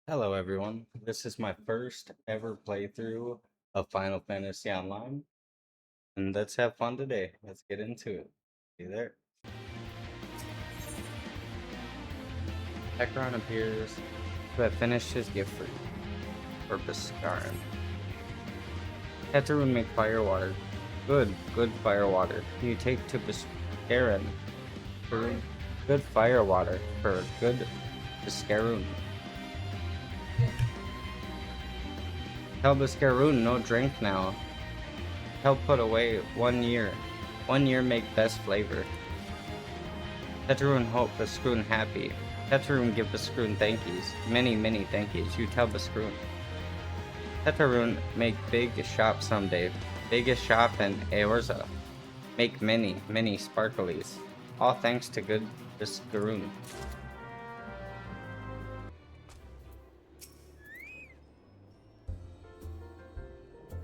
Hello everyone, this is my first ever playthrough of Final Fantasy Online, and let's have fun today. Let's get into it. See you there. Ekron appears to have finished his gift for you, or Beskarin. Heteroon make fire water. Good fire water. You take to Beskarin for good fire water for good Beskaroon. Tell Beskaroon no drink now. Help put away 1 year. 1 year make best flavor. Tetroon hope Bascroon happy. Tetroon give Bascroon thankies. Many thankies. You tell Bascroon. Tetroon make big shop someday. Biggest shop in Eorza. Make many sparklies. All thanks to good Bascroon.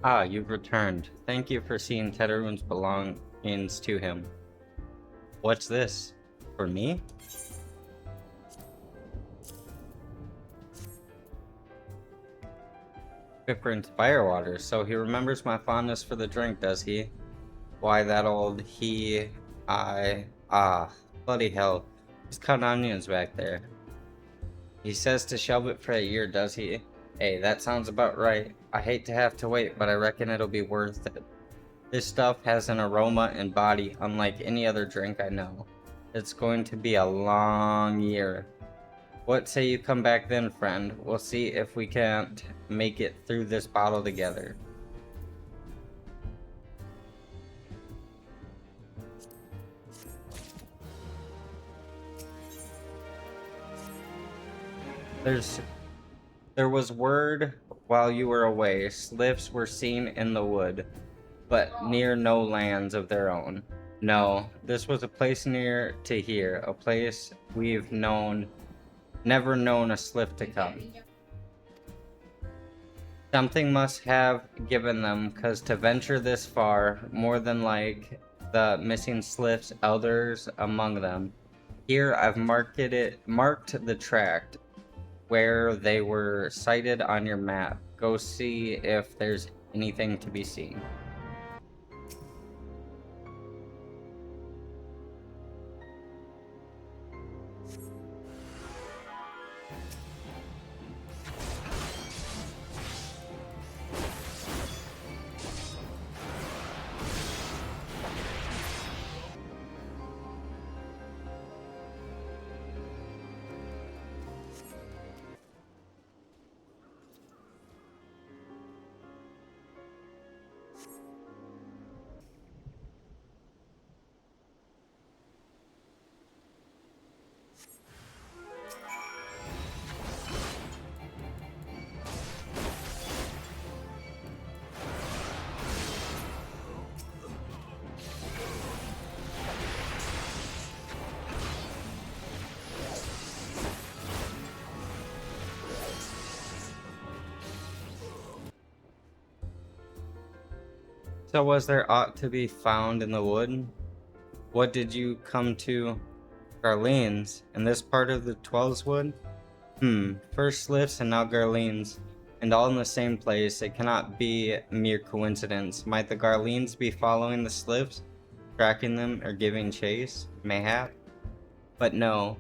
Ah, you've returned. Thank you for seeing Tetroon's belongings to him. What's this? For me? Different firewater, so he remembers my fondness for the drink, does he? Why, that old bloody hell. He's cutting onions back there. He says to shelve it for a year, does he? Hey, that sounds about right. I hate to have to wait, but I reckon it'll be worth it. This stuff has an aroma and body unlike any other drink I know. It's going to be a long year. What say you come back then, friend? We'll see if we can't make it through this bottle together. There was word while you were away, slips were seen in the wood, but near no lands of their own. No, this was a place near to here, a place we've never known a slip to come. Something must have given them, 'cause to venture this far, more than like the missing slips, elders among them. Here I've marked the tract where they were sighted on your map. Go see if there's anything to be seen. So was there aught to be found in the wood? What did you come to? Garleans, in this part of the Twelves Wood? First Slips and now Garleans, and all in the same place. It cannot be mere coincidence. Might the Garleans be following the Slips, tracking them, or giving chase? Mayhap? But no,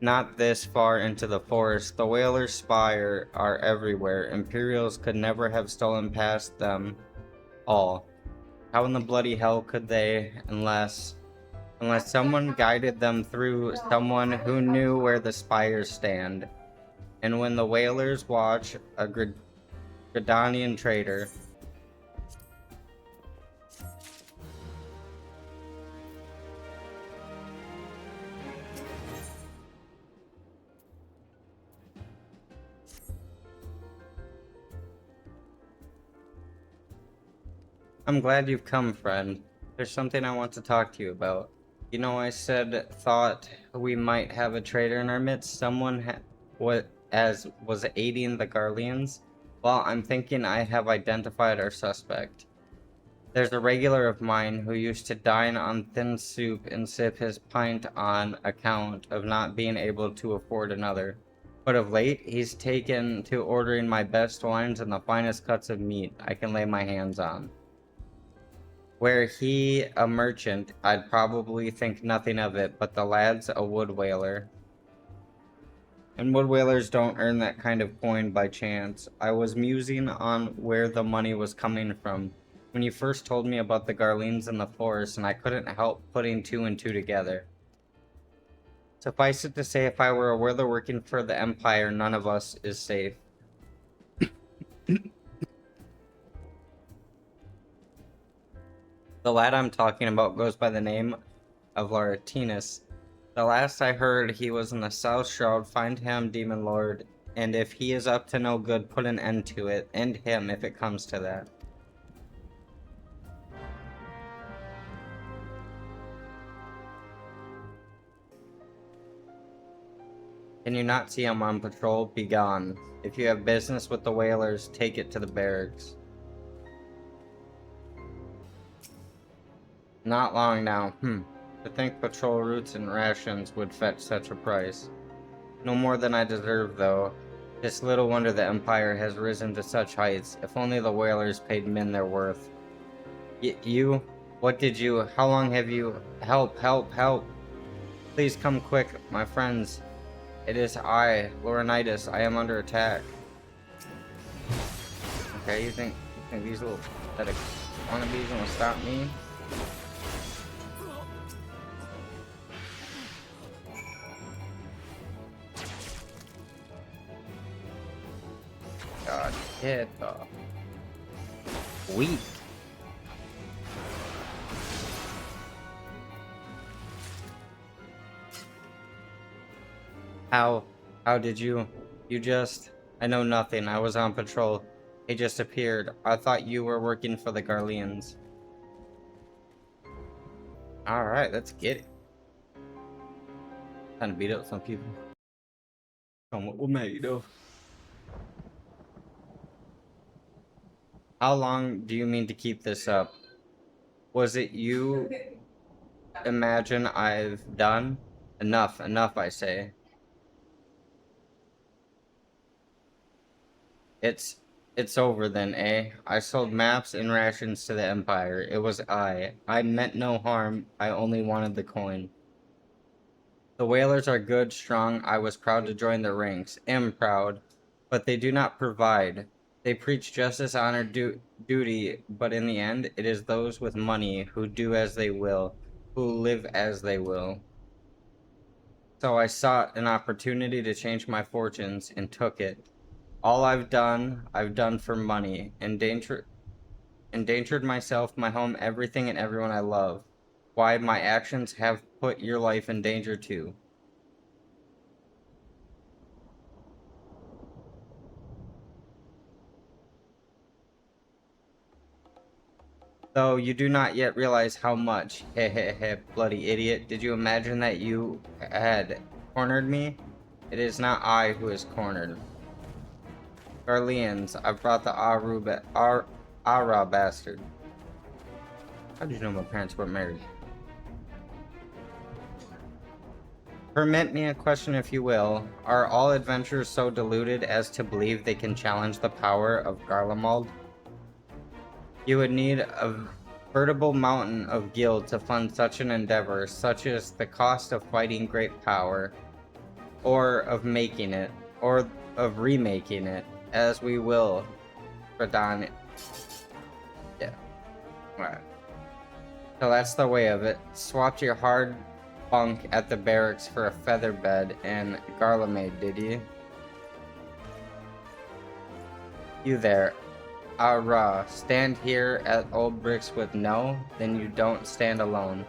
not this far into the forest. The Whalers' Spire are everywhere. Imperials could never have stolen past them all. How in the bloody hell could they, unless someone guided them through, someone who knew where the spires stand? And when the Whalers watch a Gridanian trader, I'm glad you've come, friend. There's something I want to talk to you about. You know, I thought we might have a traitor in our midst. Someone was aiding the Garleans. Well, I'm thinking I have identified our suspect. There's a regular of mine who used to dine on thin soup and sip his pint on account of not being able to afford another. But of late, he's taken to ordering my best wines and the finest cuts of meat I can lay my hands on. Were he a merchant, I'd probably think nothing of it, but the lad's a wood whaler. And wood whalers don't earn that kind of coin by chance. I was musing on where the money was coming from when you first told me about the Garleans in the forest, and I couldn't help putting two and two together. Suffice it to say, if I were a whaler working for the Empire, none of us is safe. The lad I'm talking about goes by the name of Laurentius. The last I heard, he was in the South Shroud. Find him, Demon Lord, and if he is up to no good, put an end to it. End him if it comes to that. Can you not see I'm on patrol? Be gone. If you have business with the whalers, take it to the barracks. Not long now. To think patrol routes and rations would fetch such a price. No more than I deserve, though. It's little wonder the Empire has risen to such heights. If only the whalers paid men their worth. You? What did you? How long have you? Help, help, help! Please come quick, my friends. It is I, Laurentius. I am under attack. Okay, you think these little pathetic wannabes gonna stop me? God, get the weak. How did you just... I know nothing. I was on patrol. He just appeared. I thought you were working for the Garleans. Alright, let's get it. Trying to beat up some people. What made though? How long do you mean to keep this up? Was it you imagine I've done? Enough, I say. It's over then, eh? I sold maps and rations to the Empire. It was I. I meant no harm. I only wanted the coin. The whalers are good, strong. I was proud to join their ranks. Am proud. But they do not provide. They preach justice, honor, duty, but in the end, it is those with money who do as they will, who live as they will. So I sought an opportunity to change my fortunes and took it. All I've done for money. Endangered myself, my home, everything and everyone I love. Why, my actions have put your life in danger too. Though you do not yet realize how much. Hehehe, bloody idiot. Did you imagine that you had cornered me? It is not I who is cornered. Garleans, I brought the Ara bastard. How did you know my parents were married? Permit me a question, if you will. Are all adventurers so deluded as to believe they can challenge the power of Garlemald? You would need a veritable mountain of guild to fund such an endeavor, such as the cost of fighting great power, or of making it, or of remaking it, as we will, Radon. Yeah. Alright. So that's the way of it. Swapped your hard bunk at the barracks for a feather bed and Garlemald, did you? You there. Rah, stand here at Old Bricks with no, then you don't stand alone.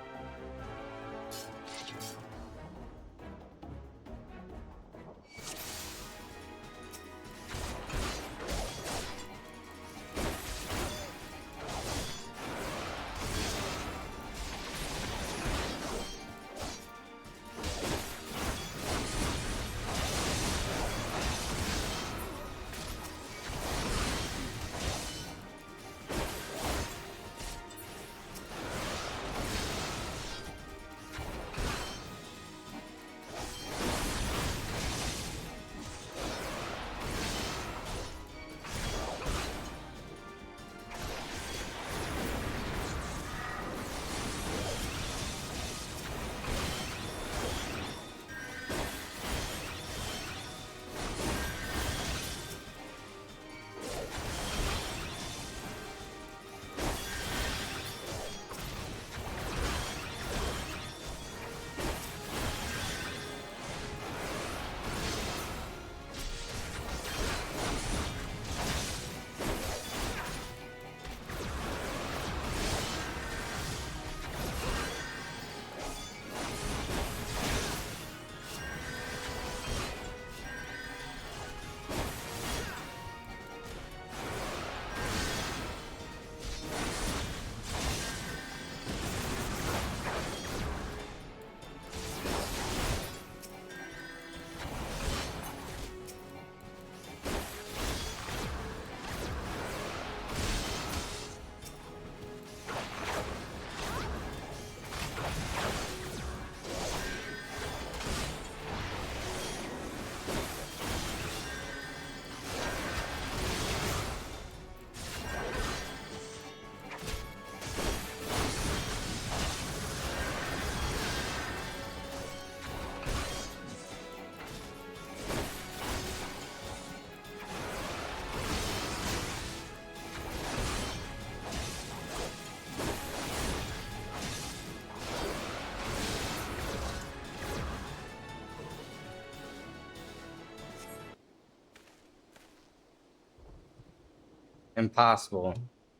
Impossible.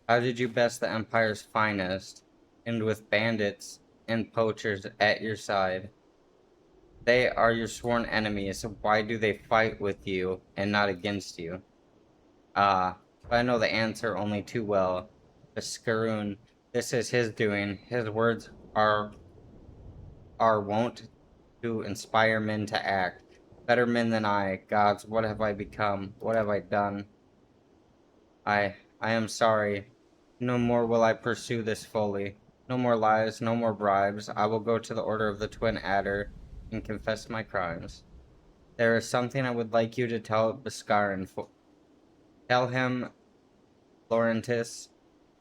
How did you best the Empire's finest, and with bandits and poachers at your side? They are your sworn enemies. Why do they fight with you and not against you? Ah, but I know the answer only too well. The Scaroon. This is his doing. His words are wont to inspire men to act. Better men than I. Gods, what have I become? What have I done? I am sorry. No more will I pursue this fully. No more lies, no more bribes. I will go to the Order of the Twin Adder and confess my crimes. There is something I would like you to tell Bhaskaran. Tell him, Laurentis,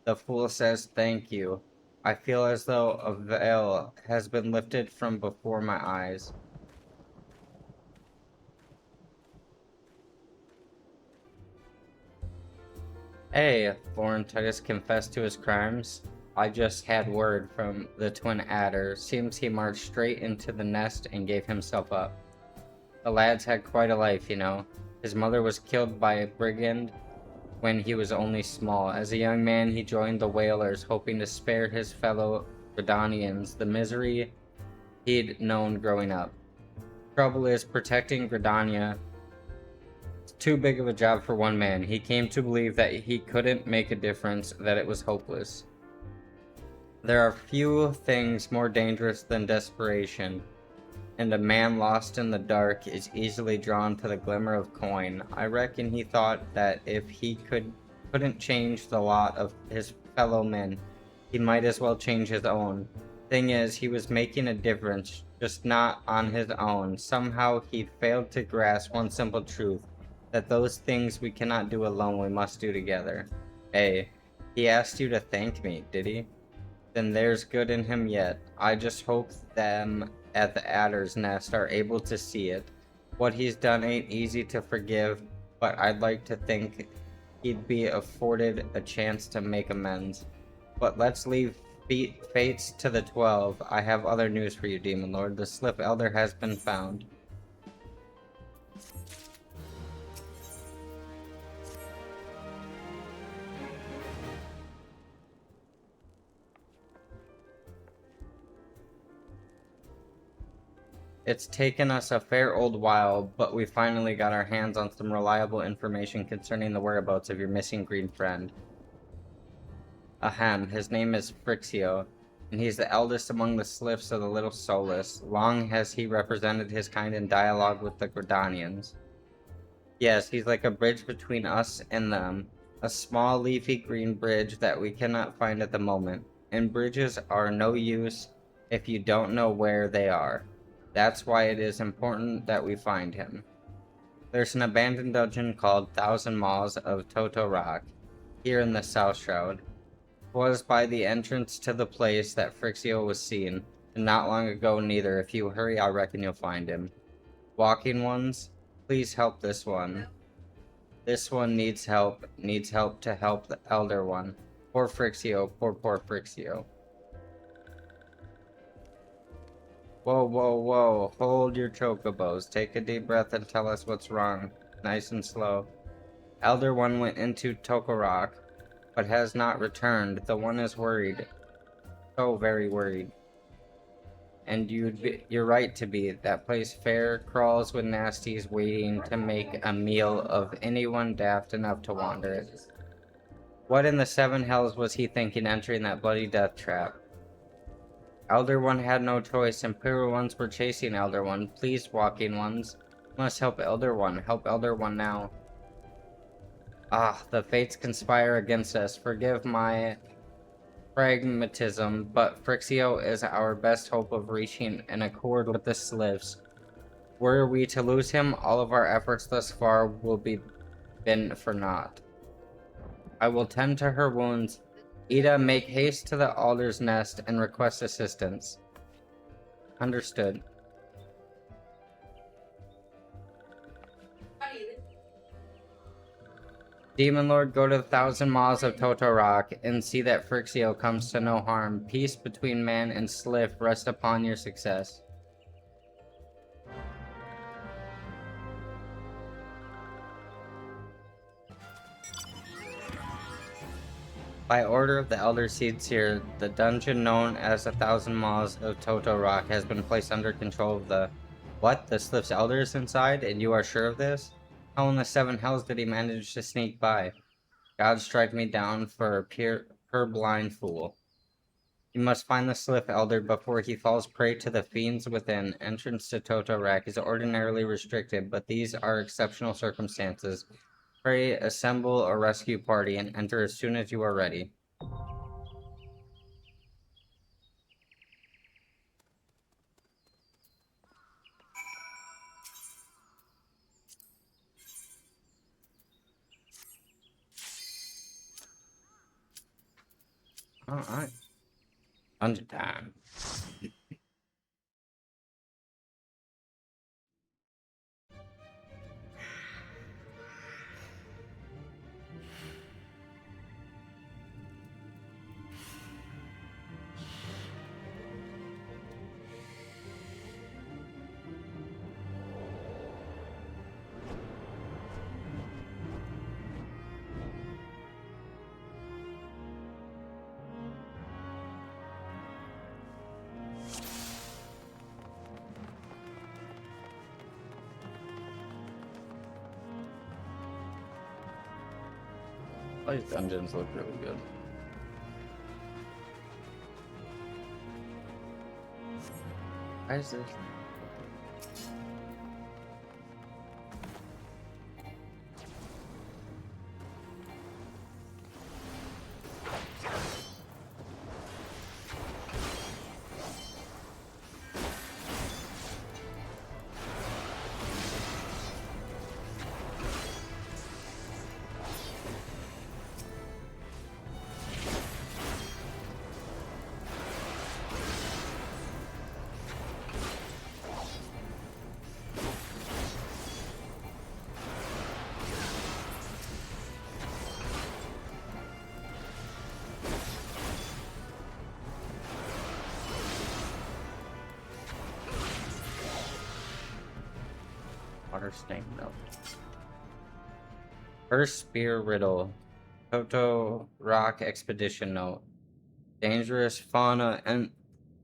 the fool says thank you. I feel as though a veil has been lifted from before my eyes. Hey, Laurentis confessed to his crimes. I just had word from the Twin Adder. Seems he marched straight into the nest and gave himself up. The lad's had quite a life, you know. His mother was killed by a brigand when he was only small. As a young man, he joined the whalers, hoping to spare his fellow Gridanians the misery he'd known growing up. Trouble is, protecting Gridania is too big of a job for one man. He came to believe that he couldn't make a difference, that it was hopeless. There are few things more dangerous than desperation, and a man lost in the dark is easily drawn to the glimmer of coin. I reckon he thought that if he couldn't change the lot of his fellow men, he might as well change his own. Thing is, he was making a difference, just not on his own. Somehow he failed to grasp one simple truth, that those things we cannot do alone we must do together. Hey, he asked you to thank me, did he? Then there's good in him yet. I just hope them at the Adder's Nest are able to see it. What he's done ain't easy to forgive, but I'd like to think he'd be afforded a chance to make amends. But let's leave fates to the 12. I have other news for you, Demon Lord. The Slip Elder has been found. It's taken us a fair old while, but we finally got our hands on some reliable information concerning the whereabouts of your missing green friend. Ahem, his name is Phrixio, and he's the eldest among the Sliffs of the Little Solus. Long has he represented his kind in dialogue with the Gridanians. Yes, he's like a bridge between us and them, a small leafy green bridge that we cannot find at the moment, and bridges are no use if you don't know where they are. That's why it is important that we find him. There's an abandoned dungeon called Thousand Maws of Toto Rock, here in the South Shroud. It was by the entrance to the place that Phrixio was seen, and not long ago neither. If you hurry, I reckon you'll find him. Walking ones, please help this one. This one needs help to help the elder one. Poor Phrixio, poor Phrixio. Whoa, whoa, whoa, hold your chocobos. Take a deep breath and tell us what's wrong. Nice and slow. Elder One went into Tokorok, but has not returned. The one is worried. So very worried. And you're right to be. That place fair crawls with nasties waiting to make a meal of anyone daft enough to wander it. What in the seven hells was he thinking entering that bloody death trap? Elder One had no choice. Imperial ones were chasing Elder One. Please, walking ones. Must help Elder One. Help Elder One now. Ah, the fates conspire against us. Forgive my pragmatism, but Phrixio is our best hope of reaching an accord with the Slivs. Were we to lose him, all of our efforts thus far will be been for naught. I will tend to her wounds. Ida, make haste to the Alder's Nest and request assistance. Understood. Demon Lord, go to the Thousand Maws of Toto Rock and see that Phrixio comes to no harm. Peace between man and Sliff rest upon your success. By order of the Elder Seeds here, the dungeon known as 1,000 Maws of Toto Rock has been placed under control of the... What? The Sliff's Elders inside? And you are sure of this? How in the seven hells did he manage to sneak by? God strike me down for a purblind fool. You must find the Sliff Elder before he falls prey to the fiends within. Entrance to Toto Rack is ordinarily restricted, but these are exceptional circumstances. Pray assemble a rescue party and enter as soon as you are ready. Alright. Dungeon time. These dungeons look really good. Why is this? Water snake note. First spear riddle. Toto Rock expedition note. Dangerous fauna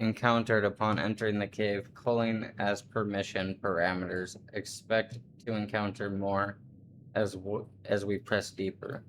encountered upon entering the cave. Culling as permission parameters. Expect to encounter more as we press deeper.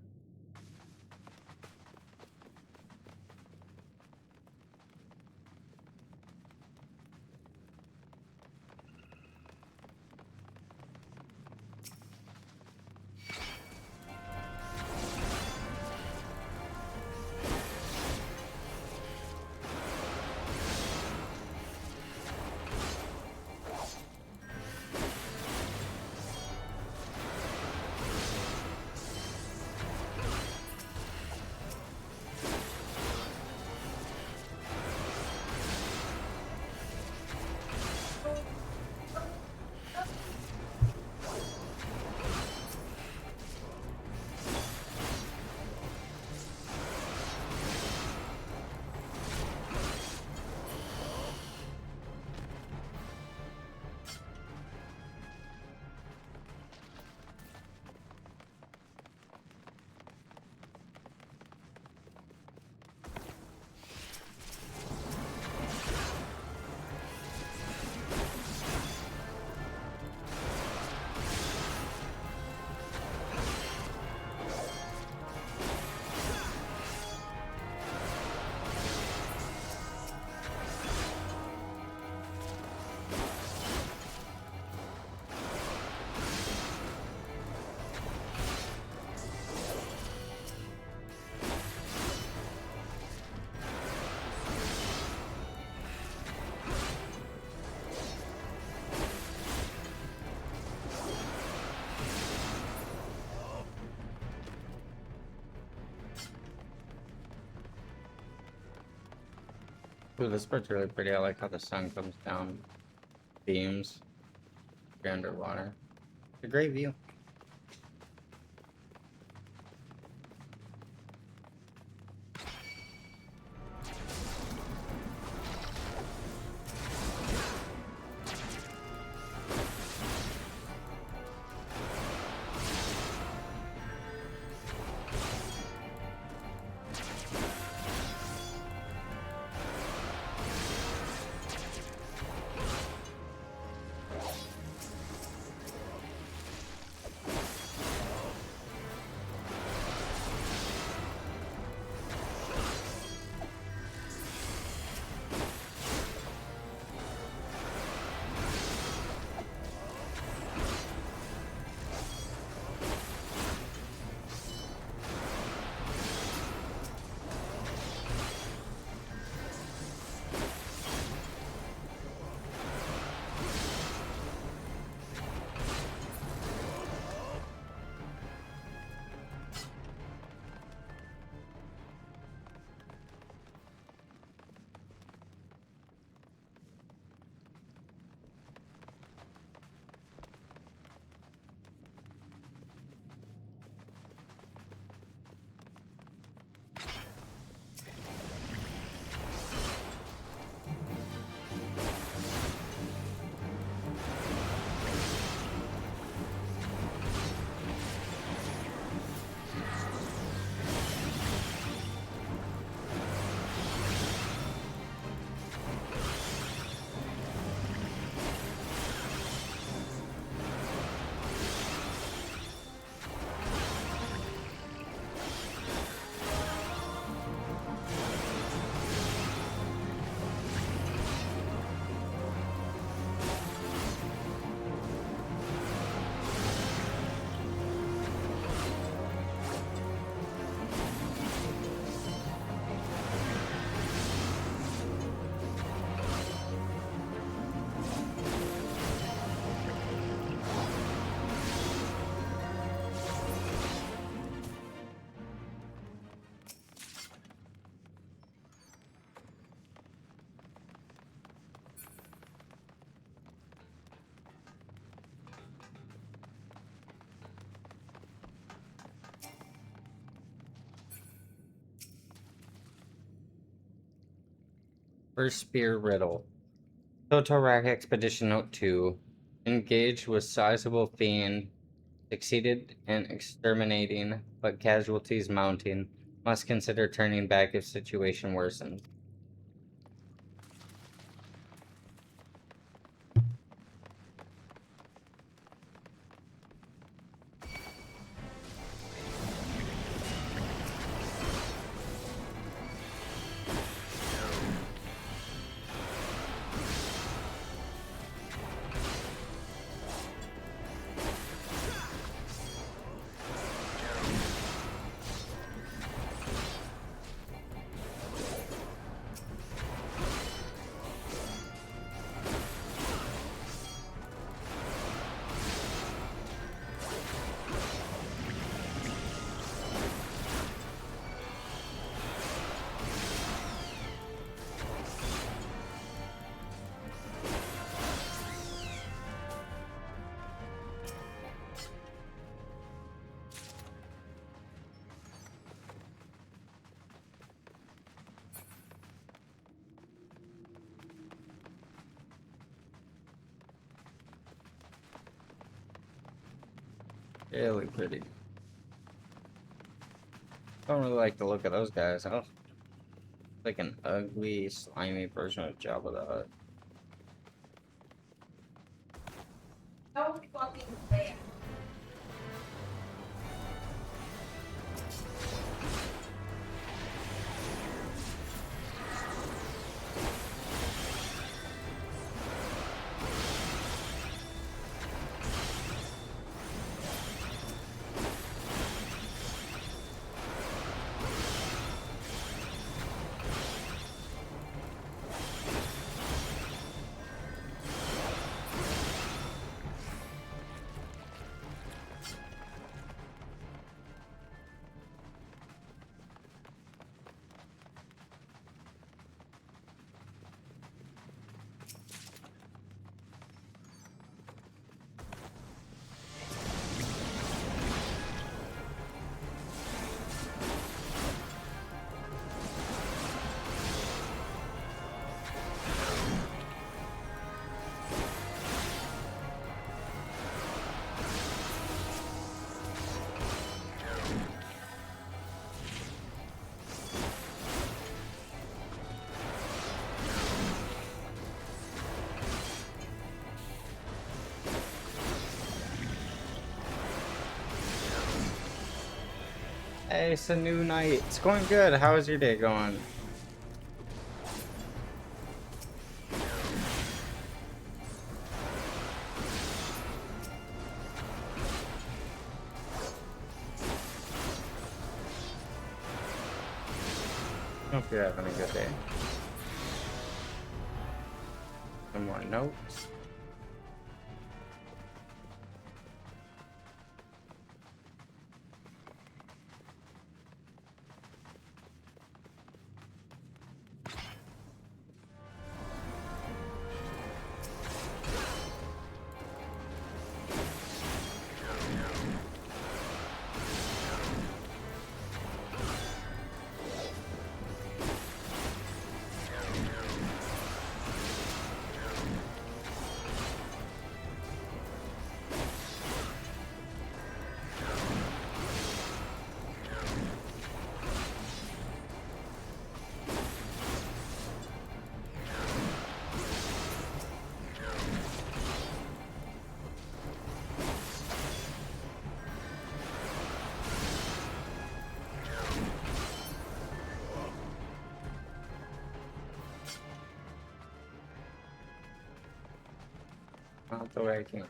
Ooh, this part's really pretty. I like how the sun comes down, beams, you're underwater. It's a great view. First Spear Riddle. Totorak Expedition Note 2. Engaged with sizable fiend. Succeeded in exterminating, but casualties mounting. Must consider turning back if situation worsens. Really pretty. Don't really like the look of those guys. Oh, like an ugly, slimy version of Jabba the Hutt. So fucking bad. Hey, it's a new night. It's going good. How is your day going? Hope you're having a good day. Some more notes. Not the way I can.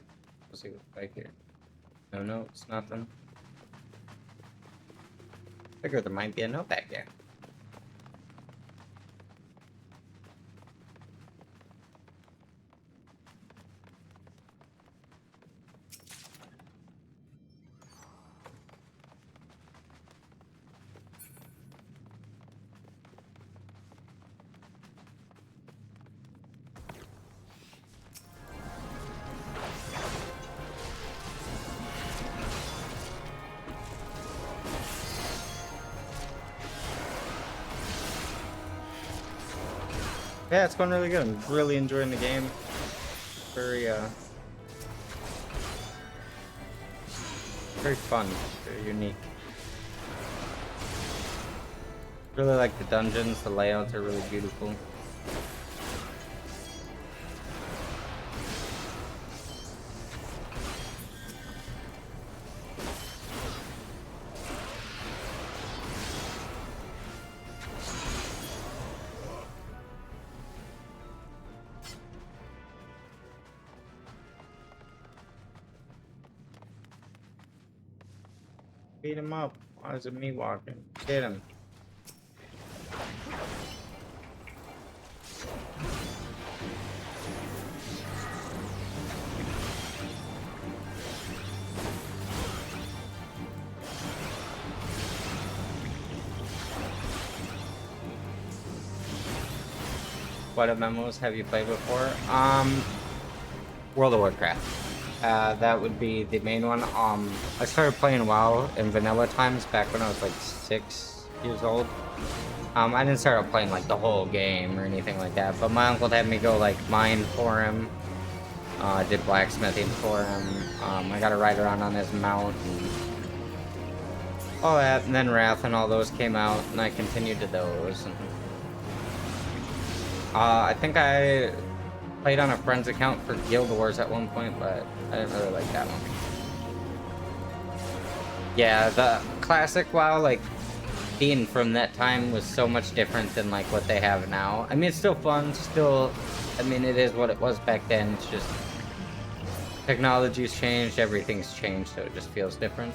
Let's see what's back here. No notes, nothing. Figured there might be a note back there. Yeah, it's going really good. I'm really enjoying the game. Very, very fun. Very unique. Really like the dungeons. The layouts are really beautiful. Beat him up. Why is it me walking? Get him. What MMOs have you played before? World of Warcraft. That would be the main one. I started playing WoW in vanilla times back when I was like 6 years old. I didn't start playing like the whole game or anything like that, but my uncle had me go like mine for him. Did blacksmithing for him. I got to ride around on his mount and all that, and then Wrath and all those came out, and I continued to those. And, I think I played on a friend's account for Guild Wars at one point, but I didn't really like that one. Yeah, the classic WoW, like, being from that time was so much different than, like, what they have now. I mean, it's still fun, still, I mean, it is what it was back then. It's just, technology's changed, everything's changed, so it just feels different.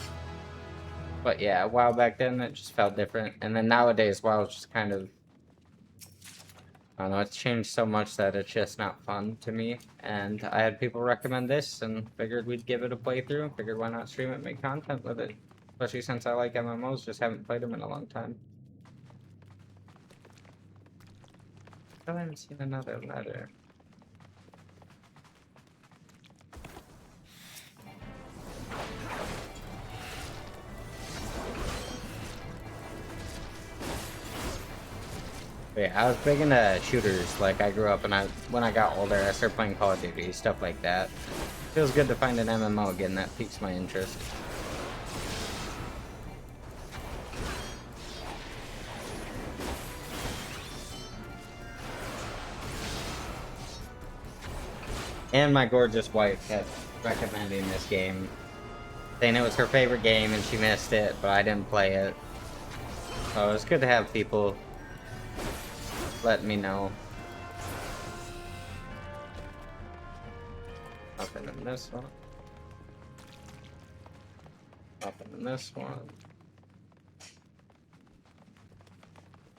But yeah, WoW back then, it just felt different. And then nowadays, WoW is just kind of, I don't know, it's changed so much that it's just not fun to me. And I had people recommend this and figured we'd give it a playthrough. Figured why not stream it, make content with it. Especially since I like MMOs, just haven't played them in a long time. I haven't seen another letter. But yeah, I was big into shooters. Like, I grew up and when I got older, I started playing Call of Duty, stuff like that. Feels good to find an MMO again that piques my interest. And my gorgeous wife kept recommending this game, saying it was her favorite game and she missed it, but I didn't play it. So it's good to have people let me know. Nothing in this one. Nothing in this one.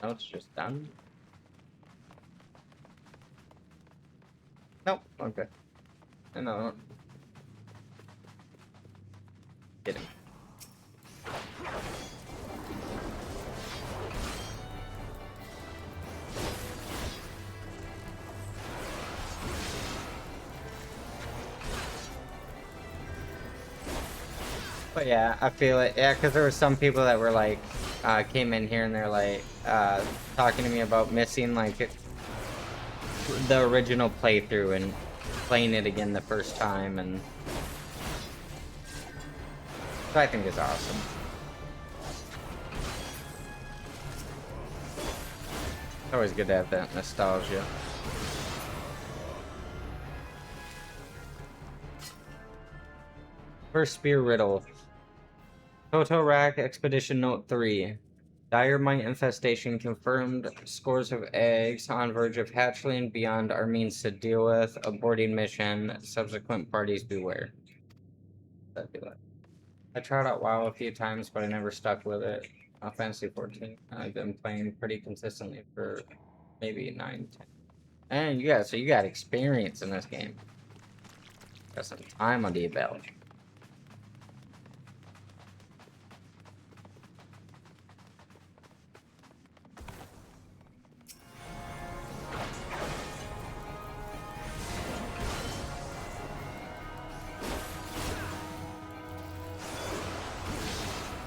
No, it's just done. Nope, okay. Another one. Get him. But yeah, I feel it. Yeah, because there were some people that were like, came in here and they're like, talking to me about missing like the original playthrough and playing it again the first time, and so I think it's awesome. It's always good to have that nostalgia. First Spear Riddle. Totorak Expedition Note 3. Dire mite infestation confirmed. Scores of eggs on verge of hatchling beyond our means to deal with. Aborting mission. Subsequent parties beware. That'd be like. I tried out WoW a few times, but I never stuck with it. Fantasy 14. I've been playing pretty consistently for maybe 9, 10. And you got experience in this game. Got some time under your belt.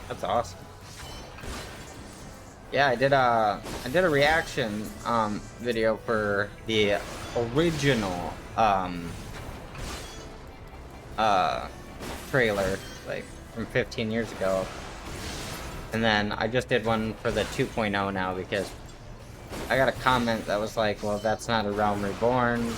That's awesome. Yeah, I did a reaction video for the original trailer, like from 15 years ago. And then I just did one for the 2.0 now because I got a comment that was like, well, that's not a Realm Reborn.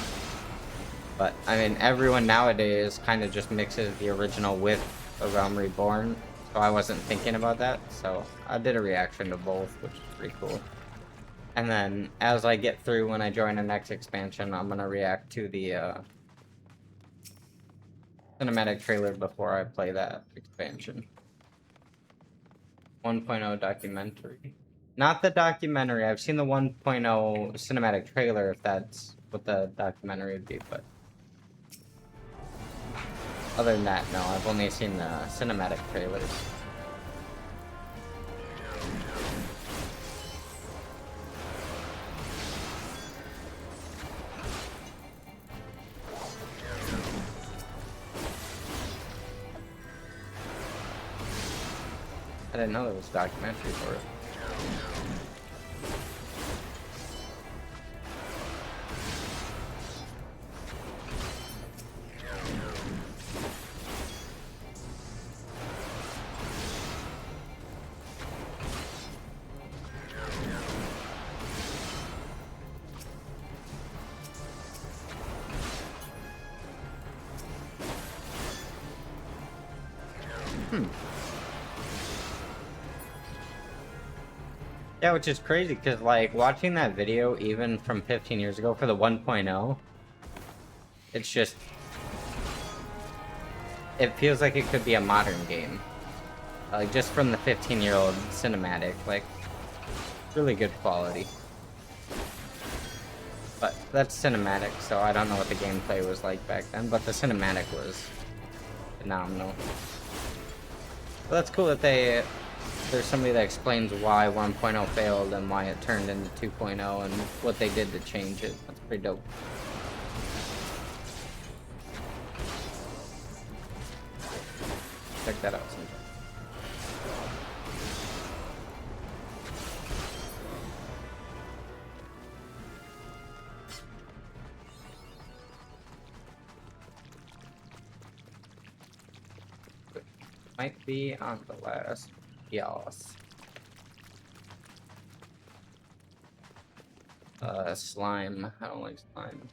But I mean, everyone nowadays kind of just mixes the original with a Realm Reborn. So I wasn't thinking about that. So I did a reaction to both, which is pretty cool. And then as I get through when I join the next expansion, I'm gonna react to the cinematic trailer before I play that expansion. 1.0 documentary. Not the documentary. I've seen the 1.0 cinematic trailer, if that's what the documentary would be, but other than that, no, I've only seen the cinematic trailers. I didn't know there was a documentary for it. Yeah, which is crazy because, like, watching that video even from 15 years ago for the 1.0, it's just, it feels like it could be a modern game. Like, just from the 15-year-old cinematic, like, really good quality. But that's cinematic, so I don't know what the gameplay was like back then, but the cinematic was phenomenal. Well, that's cool that there's somebody that explains why 1.0 failed and why it turned into 2.0 and what they did to change it. That's pretty dope. Check that out sometime. Might be on the last. Yes. Slime. I don't like slime.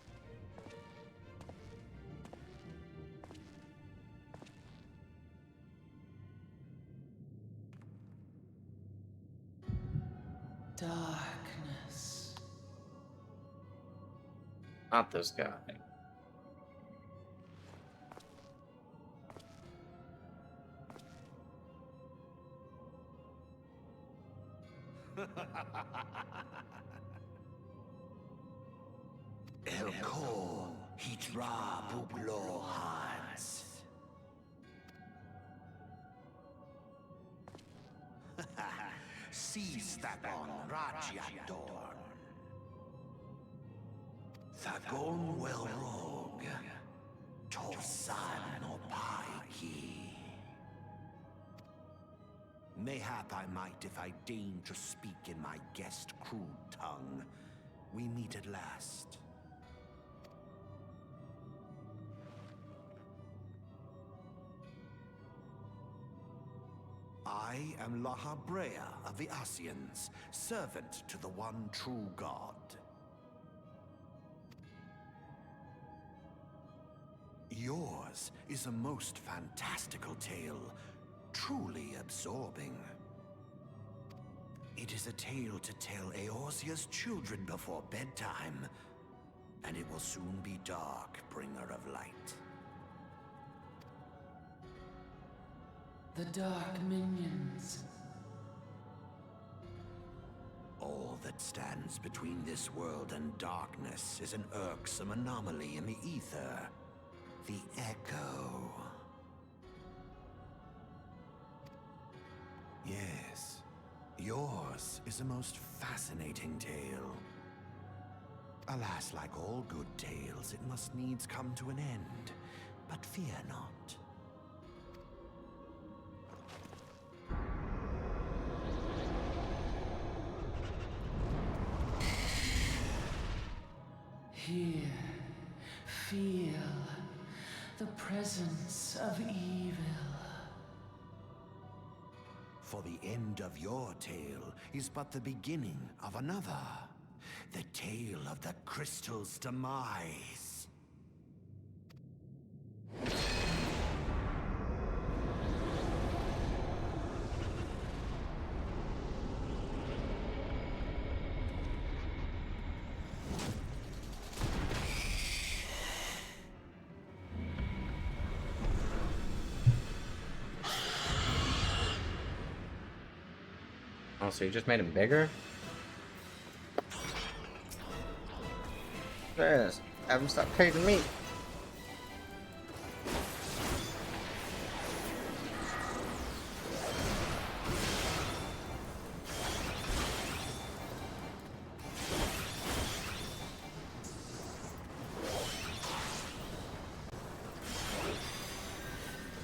Darkness. Not this guy. Elko hitra buglo hans. Seastapon Rajiadorn. Thagon well rogue. Torsan no paiki. Mayhap I might if I deign to speak in my guest crude tongue. We meet at last. I am Lahabrea of the Asians, servant to the one true God. Yours is a most fantastical tale, truly absorbing. It is a tale to tell Eorzea's children before bedtime, and it will soon be dark, bringer of light. The Dark Minions. All that stands between this world and darkness is an irksome anomaly in the ether. The Echo. Yes, yours is a most fascinating tale. Alas, like all good tales, it must needs come to an end. But fear not. Here, feel the presence of evil. For the end of your tale is but the beginning of another. The tale of the crystal's demise. Oh, so you just made him bigger? Yes, have him stop taking me.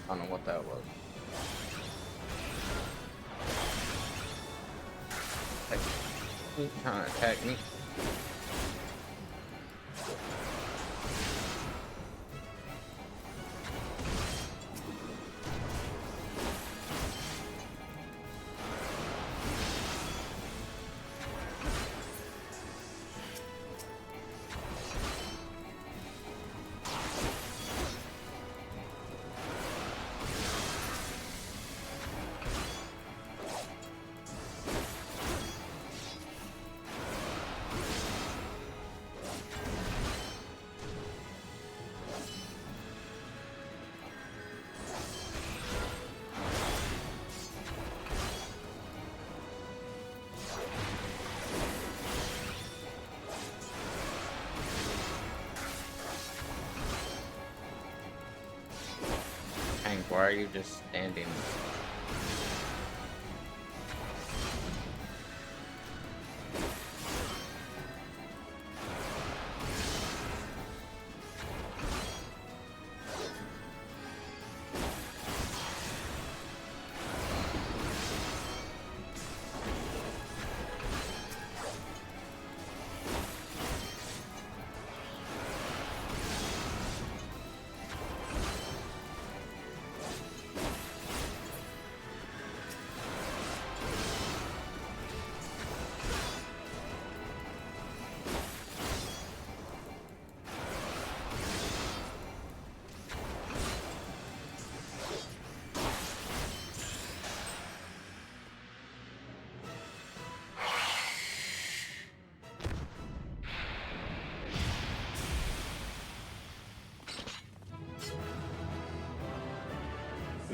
I don't know what that was. He's trying to attack me. Hank, why are you just standing?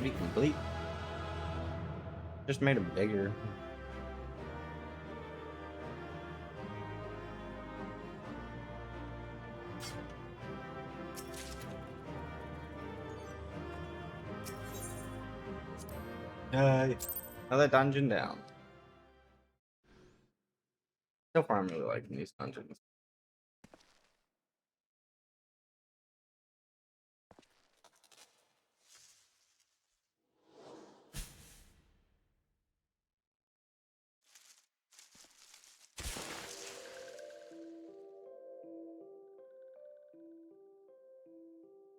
Duty complete. Just made him bigger. Another dungeon down. So far, I'm really liking these dungeons.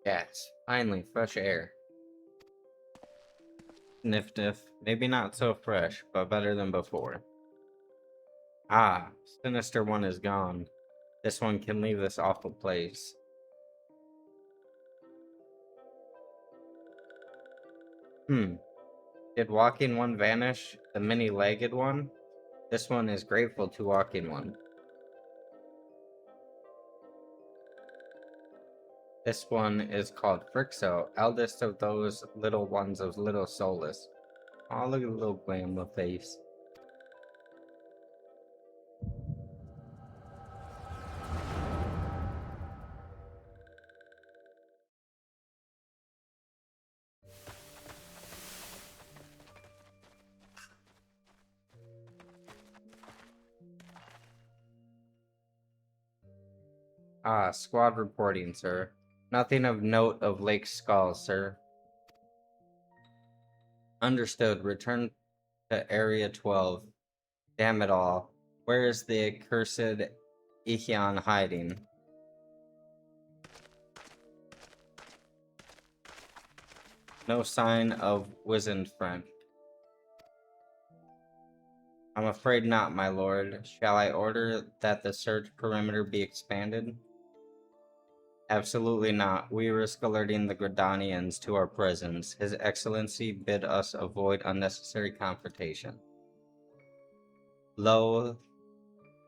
Yes, finally, fresh air. Sniff, sniff. Maybe not so fresh, but better than before. Ah, Sinister One is gone. This one can leave this awful place. Did Walking One vanish? The many-legged one? This one is grateful to Walking One. This one is called Frixo, eldest of those little ones of Little Solus. Oh, look at the little grandma face. Ah, squad reporting, sir. Nothing of note of Lake Skull, sir. Understood. Return to Area 12. Damn it all. Where is the accursed Ichion hiding? No sign of wizened friend. I'm afraid not, my lord. Shall I order that the search perimeter be expanded? Absolutely not. We risk alerting the Gradanians to our presence. His Excellency bid us avoid unnecessary confrontation. Loath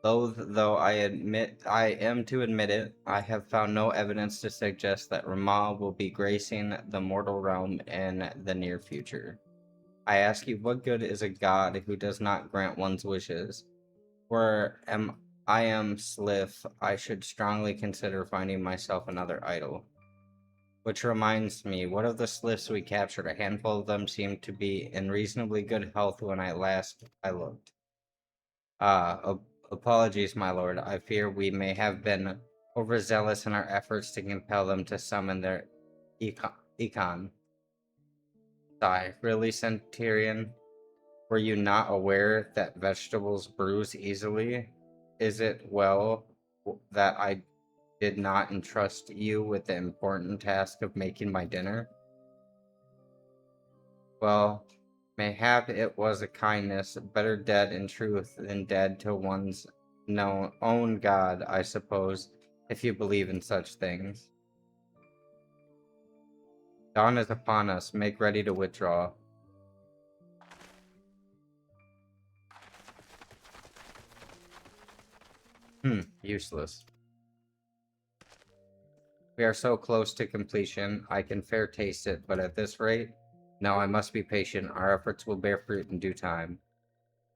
though I am to admit it, I have found no evidence to suggest that Ramal will be gracing the mortal realm in the near future. I ask you, what good is a god who does not grant one's wishes? I am Slith, I should strongly consider finding myself another idol. Which reminds me, what of the Sliths we captured? A handful of them seemed to be in reasonably good health when I looked. Apologies, my lord. I fear we may have been overzealous in our efforts to compel them to summon their econ. Sigh. Really, Centurion? Were you not aware that vegetables bruise easily? Is it well that I did not entrust you with the important task of making my dinner? Well, mayhap it was a kindness, better dead in truth than dead to one's own God, I suppose, if you believe in such things. Dawn is upon us, make ready to withdraw. Useless. We are so close to completion, I can fair taste it, but at this rate, no, I must be patient. Our efforts will bear fruit in due time.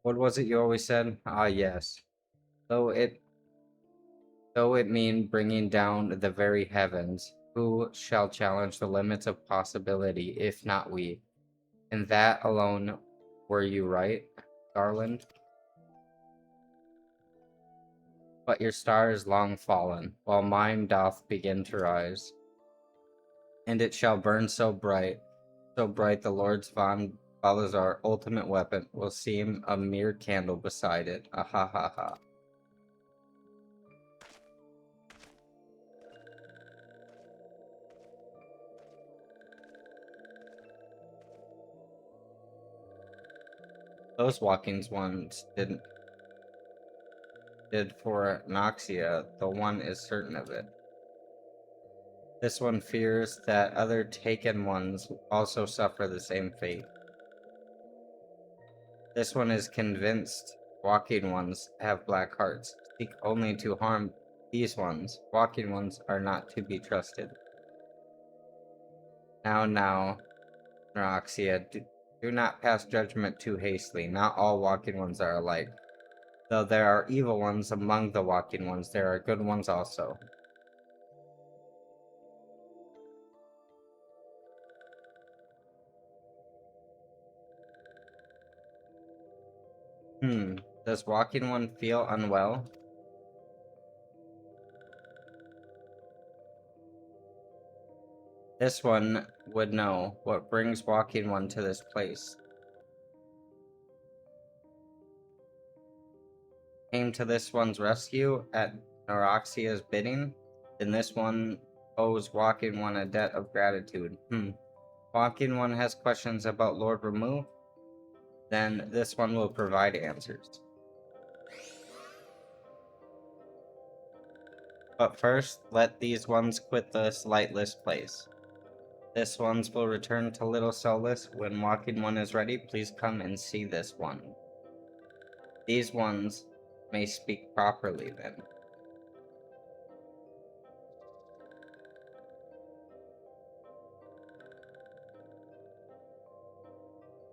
What was it you always said? Ah, yes. Though it mean bringing down the very heavens, who shall challenge the limits of possibility, if not we? In that alone were you right, Garland? But your star is long fallen, while mine doth begin to rise. And it shall burn so bright the Lord's von Balazar ultimate weapon will seem a mere candle beside it. Ah ha ha ha. Those walkings ones did for Noxia, the one is certain of it. This one fears that other taken ones also suffer the same fate. This one is convinced walking ones have black hearts, seek only to harm these ones. Walking ones are not to be trusted. Now, Neuroxia, do not pass judgment too hastily. Not all walking ones are alike. Though there are evil ones among the walking ones, there are good ones also. Does walking one feel unwell? This one would know what brings walking one to this place. Came to this one's rescue at Neuroxia's bidding, then this one owes walking one a debt of gratitude. Walking one has questions about Lord Ramu, then this one will provide answers. But first, let these ones quit this lightless place. This one's will return to Little Soulless. When walking one is ready, please come and see this one. These ones may speak properly then.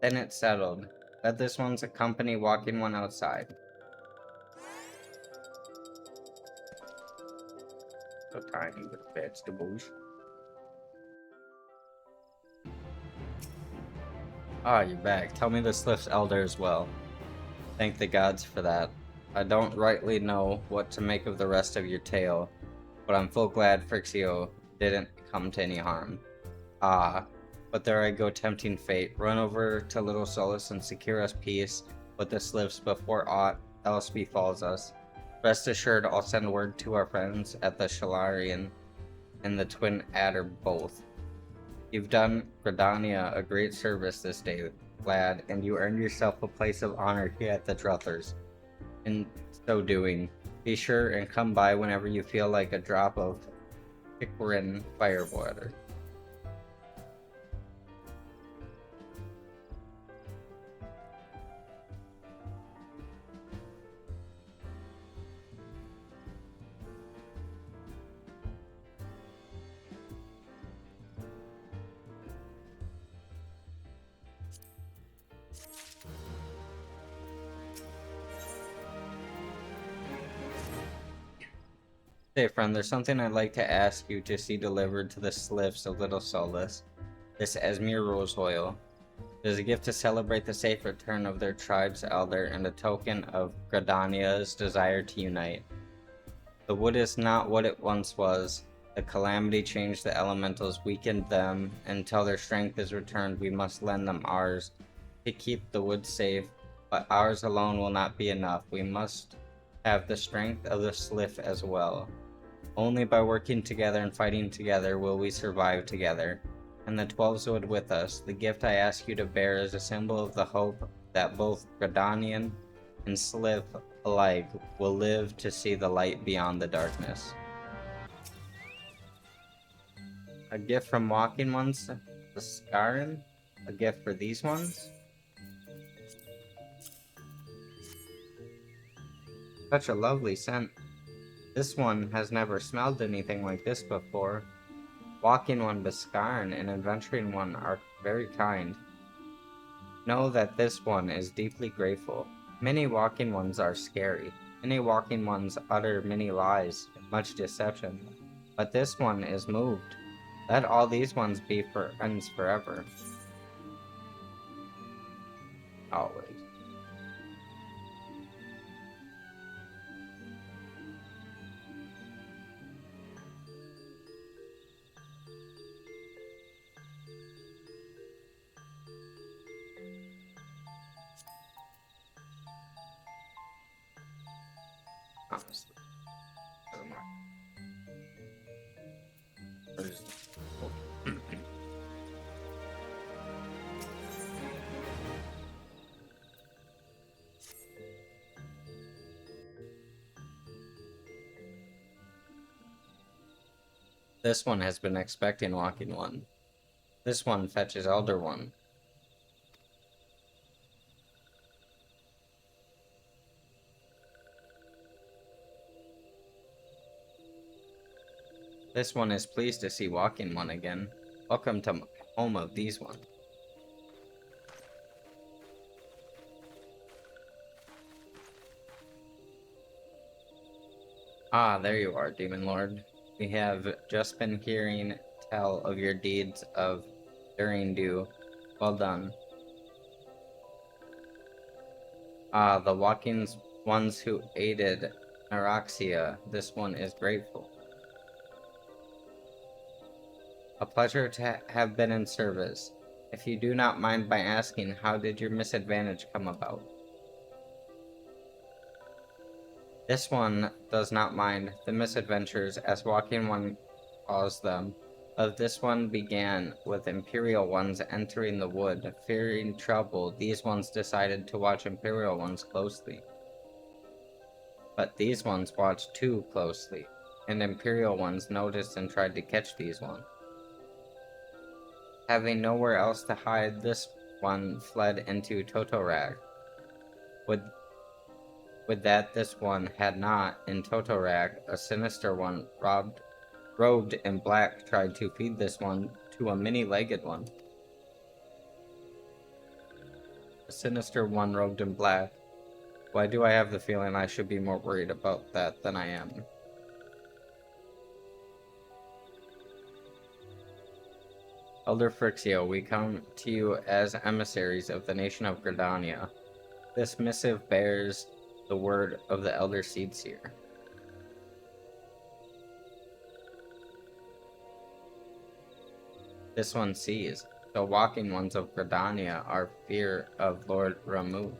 Then it's settled. Let this one's accompany walking one outside. So tiny with vegetables. Ah, you're back. Tell me the Slift's elder as well. Thank the gods for that. I don't rightly know what to make of the rest of your tale, but I'm full glad Frixio didn't come to any harm. Ah, but there I go tempting fate. Run over to Little Solace and secure us peace with the Slifts before aught else befalls us. Rest assured, I'll send word to our friends at the Shalarian and the Twin Adder both. You've done Gridania a great service this day, lad, and you earned yourself a place of honor here at the Druthers. In so doing, be sure and come by whenever you feel like a drop of Pickrin firewater. Hey friend, there's something I'd like to ask you to see delivered to the Sliffs of Little Solace. This Esmir rose oil. It is a gift to celebrate the safe return of their tribe's elder and a token of Gridania's desire to unite. The wood is not what it once was. The calamity changed the elementals, weakened them. Until their strength is returned, we must lend them ours to keep the wood safe, but ours alone will not be enough. We must have the strength of the Sliff as well. Only by working together and fighting together will we survive together. And the 12s would with us. The gift I ask you to bear is a symbol of the hope that both Gridanian and Sliff alike will live to see the light beyond the darkness. A gift from Walking Ones, the Scarin? A gift for these ones? Such a lovely scent. This one has never smelled anything like this before. Walking One Biscarn and Adventuring One are very kind. Know that this one is deeply grateful. Many Walking Ones are scary. Many Walking Ones utter many lies, much deception. But this one is moved. Let all these ones be friends forever. Always. Honestly. Never mind. This one has been expecting Walking One. This one fetches Elder One. This one is pleased to see Walking One again. Welcome to home of these ones. Ah, there you are, Demon Lord. We have just been hearing tell of your deeds of during due. Well done. Ah, the Walking Ones who aided Naraxia. This one is grateful. A pleasure to have been in service. If you do not mind my asking, how did your misadvantage come about? This one does not mind the misadventures, as Walking One calls them. Of this one began with Imperial Ones entering the wood. Fearing trouble, these ones decided to watch Imperial Ones closely. But these ones watched too closely, and Imperial Ones noticed and tried to catch these ones. Having nowhere else to hide, this one fled into Totorak. Would that this one had not, in Totorak, a sinister one robed in black tried to feed this one to a many-legged one. A sinister one robed in black. Why do I have the feeling I should be more worried about that than I am? Elder Frixio, we come to you as emissaries of the nation of Gridania. This missive bears the word of the Elder Seedseer. This one sees. The Walking Ones of Gridania are fear of Lord Ramu.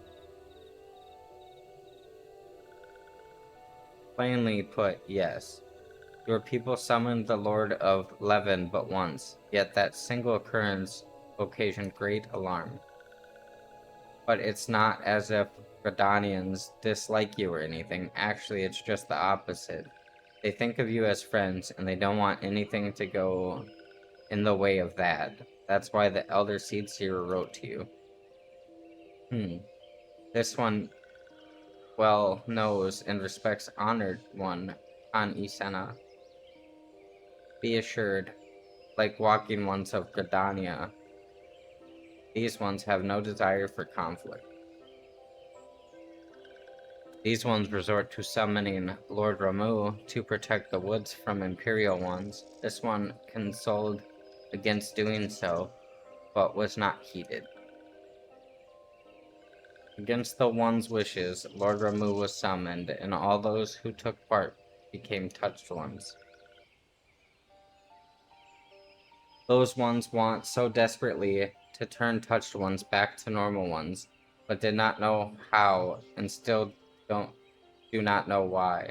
Plainly put, yes. Your people summoned the Lord of Levin but once, yet that single occurrence occasioned great alarm. But it's not as if Gradanians dislike you or anything. Actually, it's just the opposite. They think of you as friends, and they don't want anything to go in the way of that. That's why the Elder Seed Seer wrote to you. This one, well, knows and respects Honored One on Isena. Be assured, like walking ones of Gradania, these ones have no desire for conflict. These ones resort to summoning Lord Ramu to protect the woods from Imperial ones. This one consoled against doing so, but was not heeded. Against the one's wishes, Lord Ramu was summoned, and all those who took part became touched ones. Those ones want so desperately to turn touched ones back to normal ones, but did not know how and still do not know why.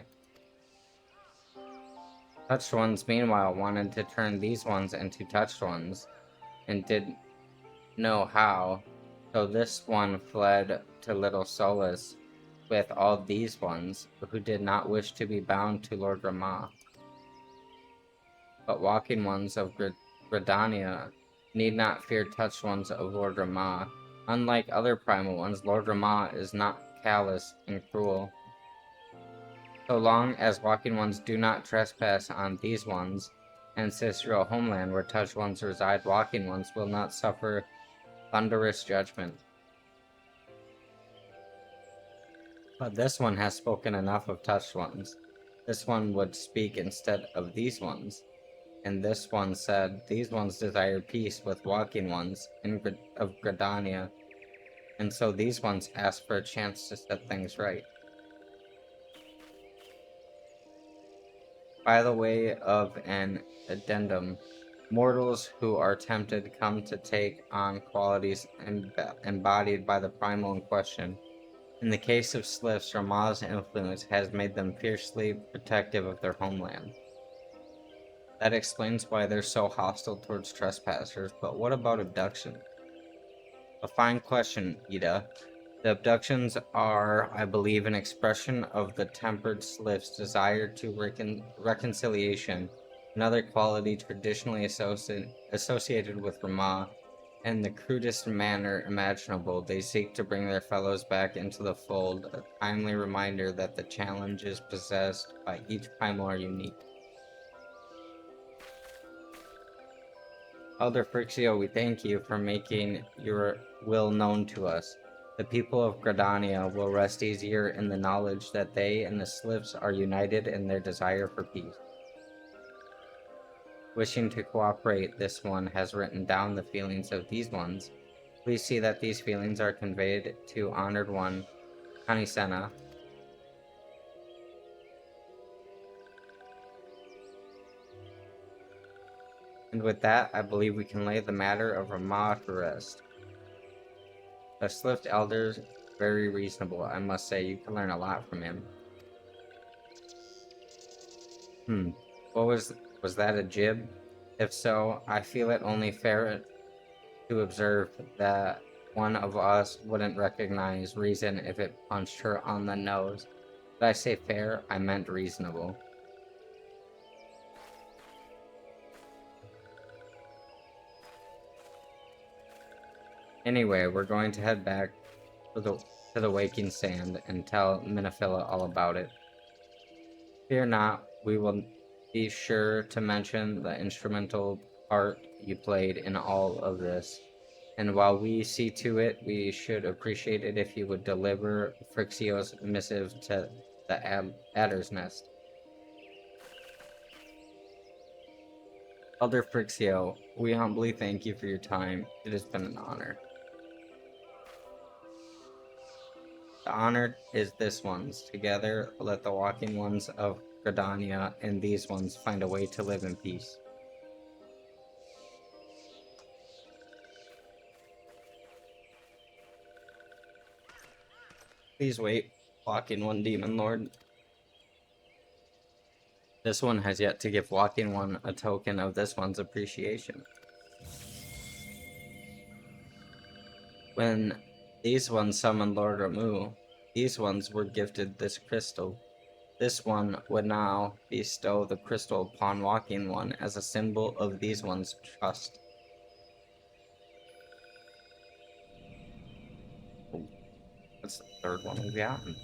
Touched ones, meanwhile, wanted to turn these ones into touched ones, and did know how, so this one fled to little solace with all these ones, who did not wish to be bound to Lord Rama. But walking ones of Gradania need not fear touched ones of Lord Rama. Unlike other primal ones, Lord Rama is not callous and cruel. So long as walking ones do not trespass on these ones' ancestral homeland where touched ones reside, walking ones will not suffer thunderous judgment. But this one has spoken enough of touched ones. This one would speak instead of these ones. And this one said, these ones desire peace with walking ones of Gradania. And so these ones ask for a chance to set things right. By the way of an addendum, mortals who are tempted come to take on qualities embodied by the primal in question. In the case of Sliffs, Rama's influence has made them fiercely protective of their homeland. That explains why they're so hostile towards trespassers, but what about abduction? A fine question, Ida. The abductions are, I believe, an expression of the tempered Sliff's desire to reconciliation, another quality traditionally associated with Rama. In the crudest manner imaginable, they seek to bring their fellows back into the fold, a timely reminder that the challenges possessed by each primal are unique. Elder Frixio, we thank you for making your will known to us. The people of Gradania will rest easier in the knowledge that they and the Sliffs are united in their desire for peace. Wishing to cooperate, this one has written down the feelings of these ones. Please see that these feelings are conveyed to Honored One, Kanisena. And with that, I believe we can lay the matter of Rama to rest. The Slift Elder's very reasonable, I must say. You can learn a lot from him. What was that a jib? If so, I feel it only fair to observe that one of us wouldn't recognize reason if it punched her on the nose. Did I say fair? I meant reasonable. Anyway, we're going to head back to the Waking Sand and tell Minifilla all about it. Fear not, we will be sure to mention the instrumental part you played in all of this. And while we see to it, we should appreciate it if you would deliver Frixio's missive to the Adder's Nest. Elder Frixio, we humbly thank you for your time. It has been an honor. The honor is this one's. Together, let the walking ones of Gradania and these ones find a way to live in peace. Please wait, walking one demon lord. This one has yet to give Walking One a token of this one's appreciation. When these ones summoned Lord Ramu, these ones were gifted this crystal. This one would now bestow the crystal upon Walking One as a symbol of these ones' trust. Oh, that's the third one we've gotten.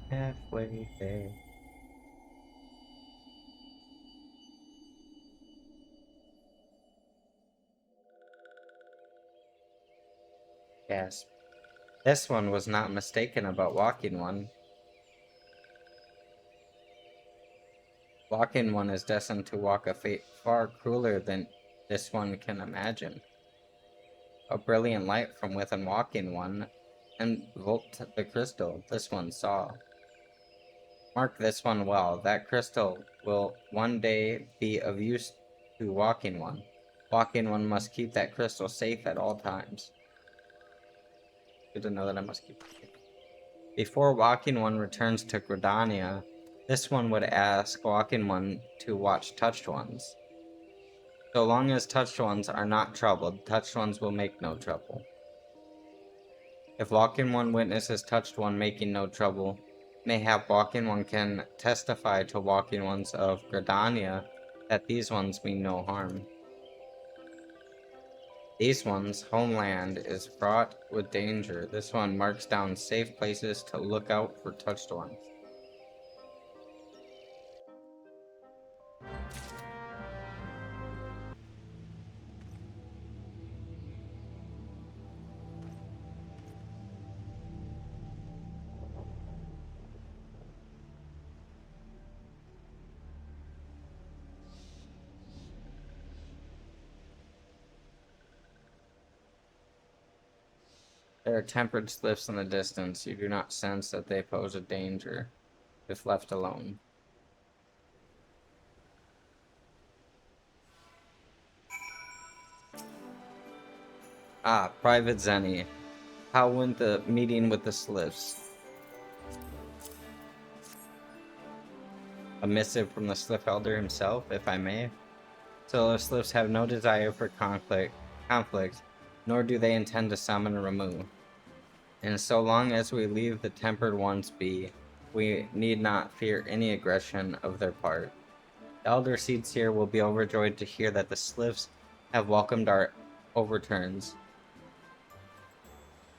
Halfway there. Gasp. This one was not mistaken about Walking One. Walking One is destined to walk a fate far crueler than this one can imagine. A brilliant light from within Walking One enveloped the crystal this one saw. Mark this one well. That crystal will one day be of use to Walking One. Walking One must keep that crystal safe at all times. Good to know that I must keep it safe. Before Walking One returns to Gridania, this one would ask Walking One to watch Touched Ones. So long as Touched Ones are not troubled, Touched Ones will make no trouble. If Walking One witnesses Touched One making no trouble, mayhap Walking One can testify to Walking Ones of Gridania that these ones mean no harm. These ones' homeland is fraught with danger. This one marks down safe places to look out for Touched Ones. There are tempered slips in the distance. You do not sense that they pose a danger if left alone. Ah, Private Zxennie. How went the meeting with the slips? A missive from the Slip Elder himself, if I may. So the Slips have no desire for conflict, nor do they intend to summon Ramu. And so long as we leave the Tempered Ones be, we need not fear any aggression of their part. The Elder Seeds here will be overjoyed to hear that the Slips have welcomed our overturns,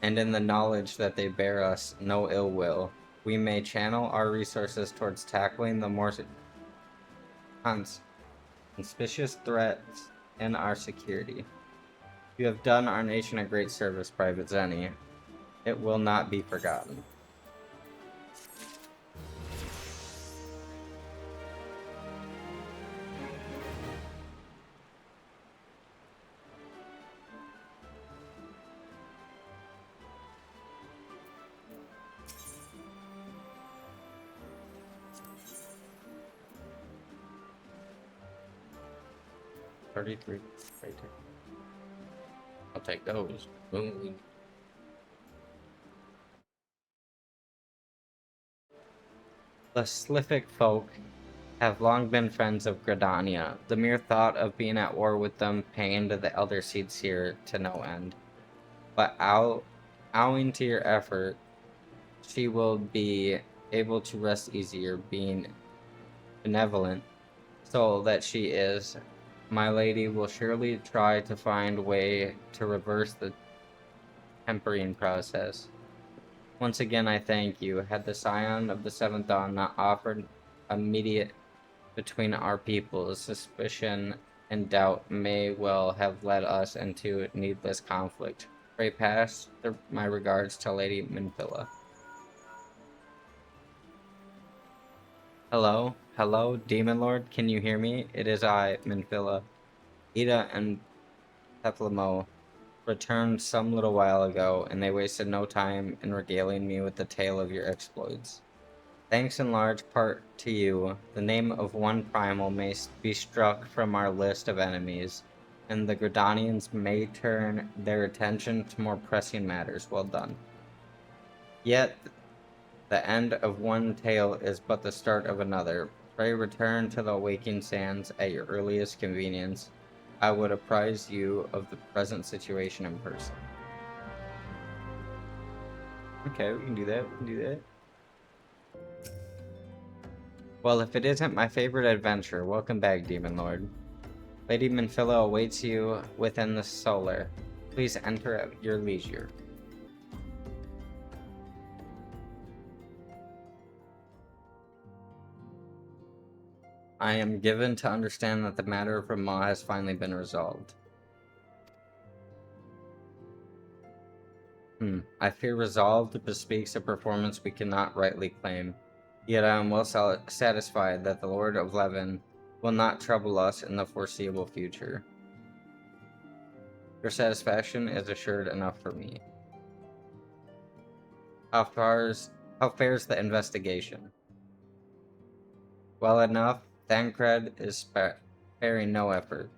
and in the knowledge that they bear us no ill will, we may channel our resources towards tackling the more conspicuous threats in our security. You have done our nation a great service, Private Zxennie. It will not be forgotten. Right there. I'll take those. Boom. The Slithic folk have long been friends of Gridania. The mere thought of being at war with them pained the Elder Seeds here to no end. But owing to your effort, she will be able to rest easier, being benevolent soul that she is. My lady will surely try to find a way to reverse the tempering process. Once again, I thank you. Had the Scion of the Seventh Dawn not offered a mediate between our peoples, suspicion and doubt may well have led us into needless conflict. Pray pass my regards to Lady Minphila. Hello? Hello, Demon Lord? Can you hear me? It is I, Minphila. Ida and Peplamo returned some little while ago, and they wasted no time in regaling me with the tale of your exploits. Thanks in large part to you, the name of one primal may be struck from our list of enemies, and the Gridanians may turn their attention to more pressing matters. Well done. Yet, the end of one tale is but the start of another. Pray return to the waking sands at your earliest convenience. I would apprise you of the present situation in person. Okay, we can do that. We can do that. Well, if it isn't my favorite adventure, welcome back, Demon Lord. Lady Minfilla awaits you within the solar. Please enter at your leisure. I am given to understand that the matter of Ramah has finally been resolved. I fear resolved bespeaks a performance we cannot rightly claim. Yet I am well satisfied that the Lord of Levin will not trouble us in the foreseeable future. Your satisfaction is assured enough for me. How fares the investigation? Well enough. Thancred is sparing no effort.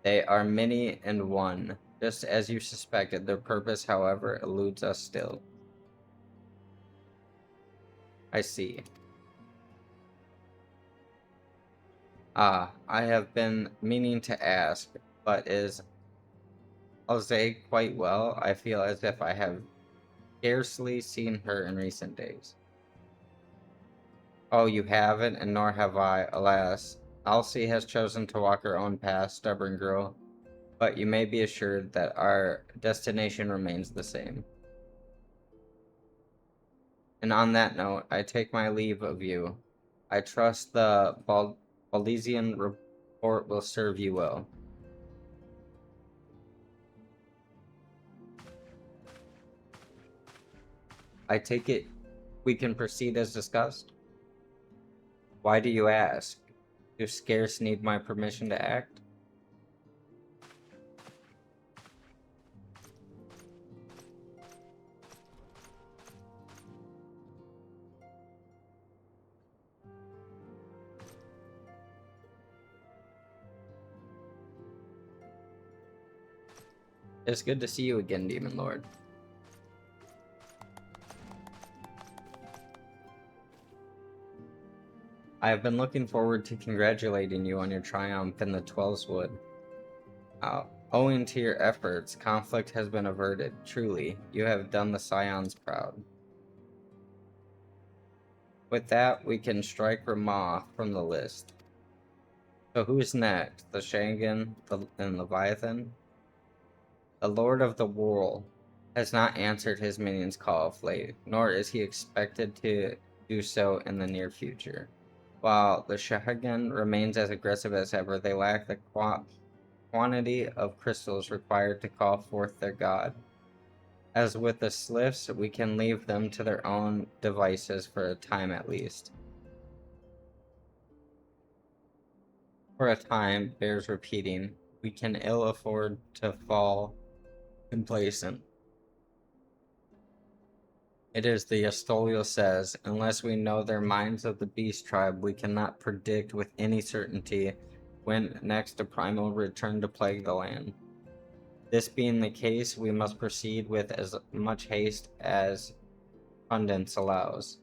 They are many and one. Just as you suspected, their purpose, however, eludes us still. I see. I have been meaning to ask, but is Alzay quite well? I feel as if I have scarcely seen her in recent days. Oh, you haven't, and nor have I, alas. Alcee has chosen to walk her own path, stubborn girl, but you may be assured that our destination remains the same. And on that note, I take my leave of you. I trust the Baldesian report will serve you well. I take it we can proceed as discussed? Why do you ask? You scarce need my permission to act? It's good to see you again, Demon Lord. I have been looking forward to congratulating you on your triumph in the Twelves Wood. Owing to your efforts, conflict has been averted. Truly, you have done the Scions proud. With that, we can strike Ramah from the list. So who's next? The Shangan and Leviathan? The Lord of the Whirl has not answered his minion's call of late, nor is he expected to do so in the near future. While the Shahagan remains as aggressive as ever, they lack the quantity of crystals required to call forth their god. As with the Sliffs, we can leave them to their own devices for a time at least. For a time, bears repeating, we can ill afford to fall complacent. It is the Astolio says, unless we know their minds of the beast tribe, we cannot predict with any certainty when next a primal will return to plague the land. This being the case, we must proceed with as much haste as prudence allows.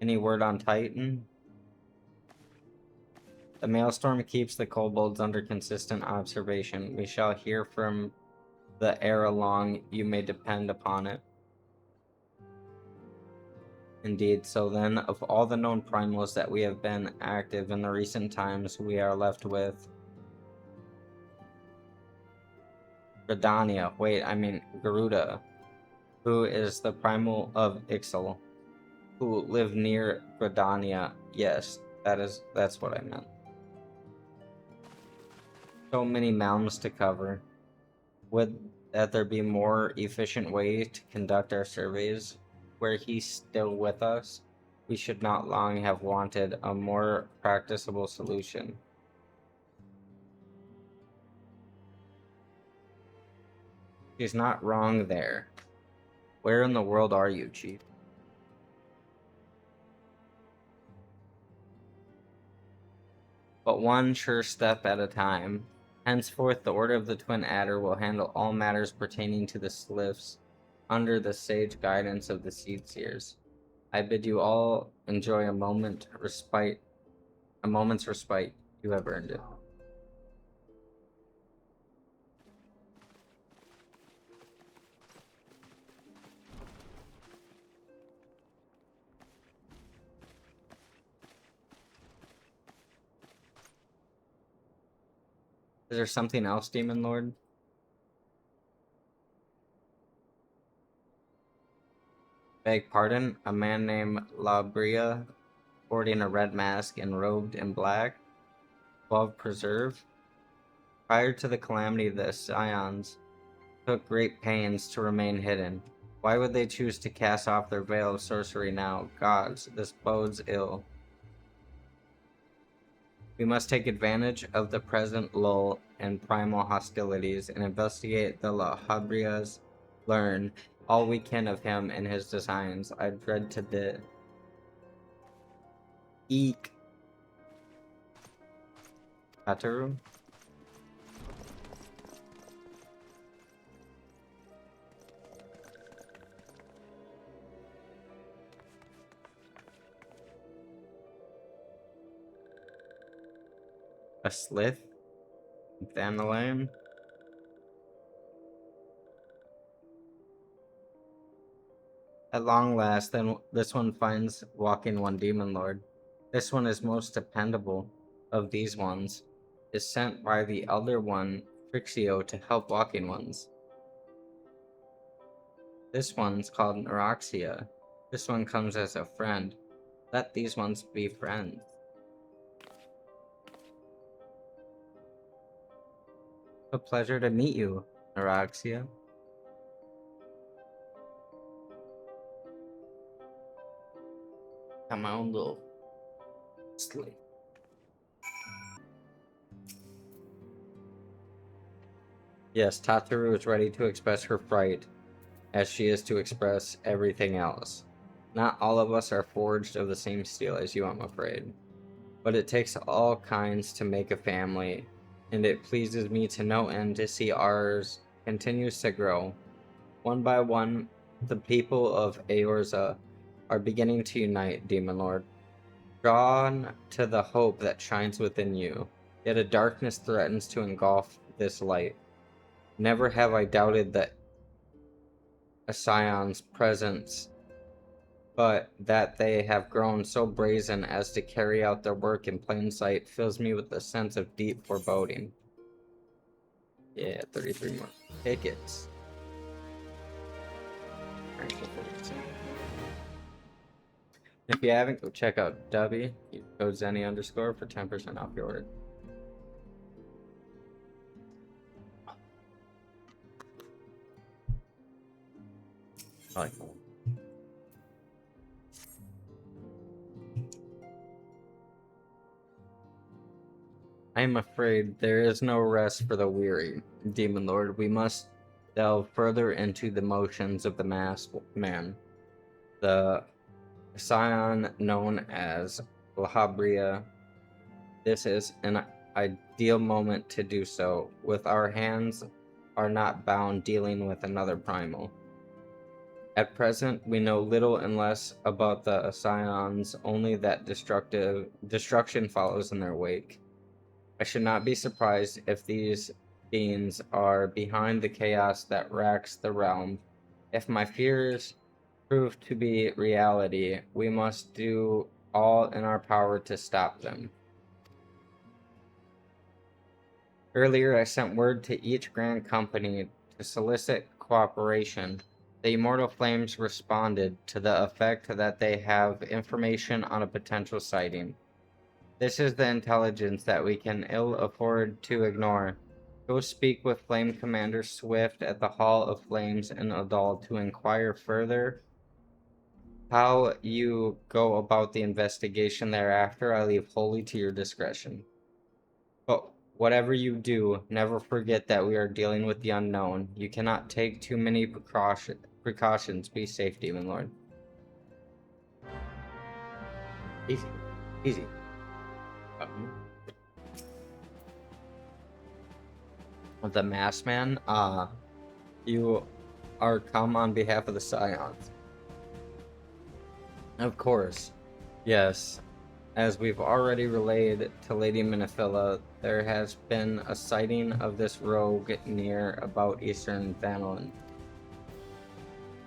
Any word on Titan? The maelstrom keeps the kobolds under consistent observation. We shall hear from the ere long, you may depend upon it. Indeed, so then, of all the known primals that we have been active in the recent times, we are left with Garuda, who is the primal of Ixal, who live near Gridania. Yes, that's what I meant. So many mountains to cover. Would that there be more efficient way to conduct our surveys? Were he still with us, we should not long have wanted a more practicable solution. She's not wrong there. Where in the world are you, Chief? But one sure step at a time. Henceforth, the Order of the Twin Adder will handle all matters pertaining to the Sliffs under the sage guidance of the Seed Seers. I bid you all enjoy a moment's respite. You have earned it. Is there something else, Demon Lord? Beg pardon? A man named La Bria, sporting a red mask and robed in black, above preserve? Prior to the calamity, the Scions took great pains to remain hidden. Why would they choose to cast off their veil of sorcery now? Gods, this bodes ill. We must take advantage of the present lull in primal hostilities and investigate the La Habrias, learn all we can of him and his designs. I dread to bid. Eek. Ataru? A slith? Dandelion? At long last, then this one finds walking one demon lord. This one is most dependable of these ones, is sent by the elder one, Trixio, to help walking ones. This one's called Neuroxia. This one comes as a friend. Let these ones be friends. A pleasure to meet you, Neuroxia. Got my own little slave. Yes, Tataru is ready to express her fright, as she is to express everything else. Not all of us are forged of the same steel as you, I'm afraid. But it takes all kinds to make a family, and it pleases me to no end to see ours continues to grow. One by one, the people of Eorza are beginning to unite, Demon Lord, drawn to the hope that shines within you. Yet a darkness threatens to engulf this light. Never have I doubted that a Scion's presence, but that they have grown so brazen as to carry out their work in plain sight fills me with a sense of deep foreboding. Yeah, 33 more tickets. If you haven't, go check out Dubby. Use code zxennie_ for 10% off your order. Like, I am afraid there is no rest for the weary, Demon Lord. We must delve further into the motions of the masked man. The Scion known as Lahabria. This is an ideal moment to do so, with our hands are not bound dealing with another primal. At present, we know little and less about the Scions, only that destruction follows in their wake. I should not be surprised if these beings are behind the chaos that racks the realm. If my fears prove to be reality, we must do all in our power to stop them. Earlier, I sent word to each Grand Company to solicit cooperation. The Immortal Flames responded to the effect that they have information on a potential sighting. This is the intelligence that we can ill afford to ignore. Go speak with Flame Commander Swift at the Hall of Flames in Adal to inquire further. How you go about the investigation thereafter, I leave wholly to your discretion. But Whatever you do, never forget that we are dealing with the unknown. You cannot take too many precautions. Be safe, Demon Lord. Easy. Easy. The Masked Man, you are come on behalf of the Scions. Of course. Yes. As we've already relayed to Lady Minifilla, there has been a sighting of this rogue near about Eastern Thanalan.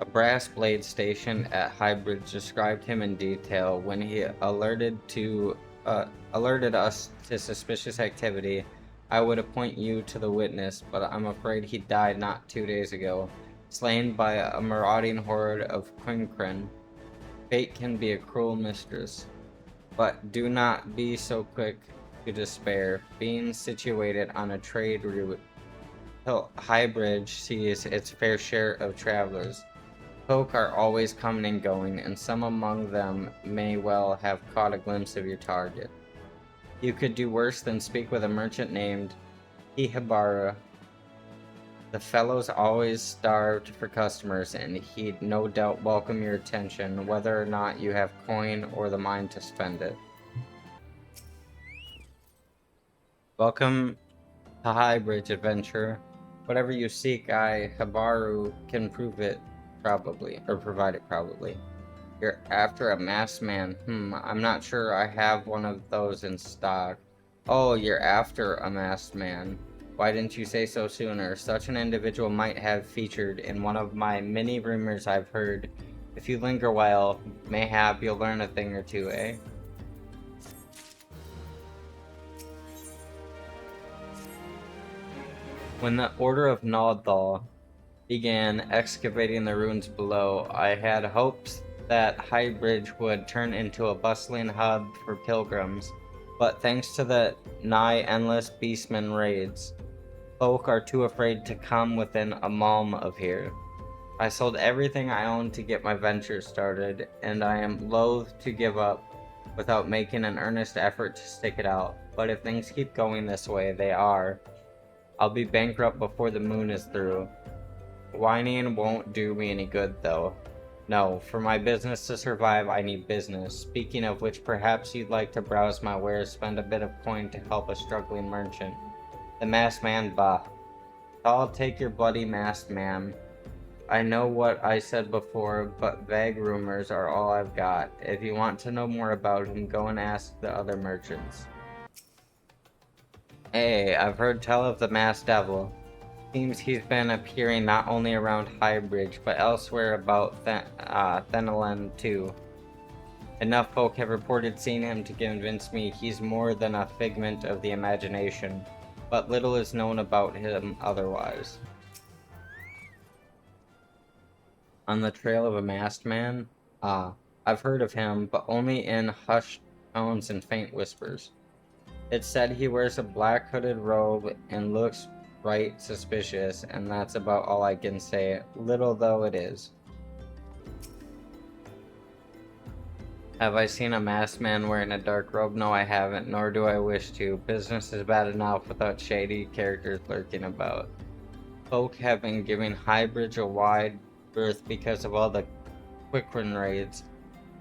A brass blade stationed at Highbridge described him in detail. When he alerted us to suspicious activity, I would appoint you to the witness, but I'm afraid he died not 2 days ago, slain by a marauding horde of Quinkren. Fate can be a cruel mistress. But do not be so quick to despair. Being situated on a trade route, Highbridge sees its fair share of travelers. Folk are always coming and going, and some among them may well have caught a glimpse of your target. You could do worse than speak with a merchant named Ihabara. The fellow's always starved for customers, and he'd no doubt welcome your attention, whether or not you have coin or the mind to spend it. Welcome to Highbridge, adventurer. Whatever you seek, Habaru, can provide it probably. You're after a masked man. I'm not sure I have one of those in stock. Oh, you're after a masked man. Why didn't you say so sooner? Such an individual might have featured in one of my many rumors I've heard. If you linger a while, mayhap you'll learn a thing or two, eh? When the Order of Nodthal began excavating the ruins below, I had hopes that Highbridge would turn into a bustling hub for pilgrims, but thanks to the nigh endless beastman raids, folk are too afraid to come within a malm of here. I sold everything I owned to get my venture started, and I am loath to give up without making an earnest effort to stick it out. But if things keep going this way, I'll be bankrupt before the moon is through. Whining won't do me any good, though. No, for my business to survive, I need business. Speaking of which, perhaps you'd like to browse my wares, spend a bit of coin to help a struggling merchant. The masked man, bah. I'll take your bloody masked man. I know what I said before, but vague rumors are all I've got. If you want to know more about him, go and ask the other merchants. Hey, I've heard tell of the masked devil. Seems he's been appearing not only around Highbridge, but elsewhere about Thanalan too. Enough folk have reported seeing him to convince me he's more than a figment of the imagination, but little is known about him otherwise. On the trail of a masked man? I've heard of him, but only in hushed tones and faint whispers. It's said he wears a black hooded robe and looks right suspicious, and that's about all I can say, little though it is. Have I seen a masked man wearing a dark robe? No, I haven't, nor do I wish to. Business is bad enough without shady characters lurking about. Folk have been giving Highbridge a wide berth because of all the Quickren raids.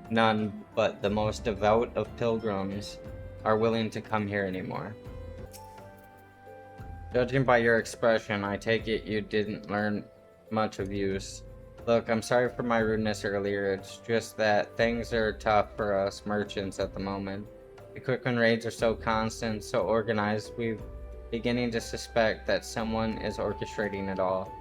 None but the most devout of pilgrims are willing to come here anymore. Judging by your expression, I take it you didn't learn much of use. Look, I'm sorry for my rudeness earlier, it's just that things are tough for us merchants at the moment. The Quickren raids are so constant, so organized, we're beginning to suspect that someone is orchestrating it all.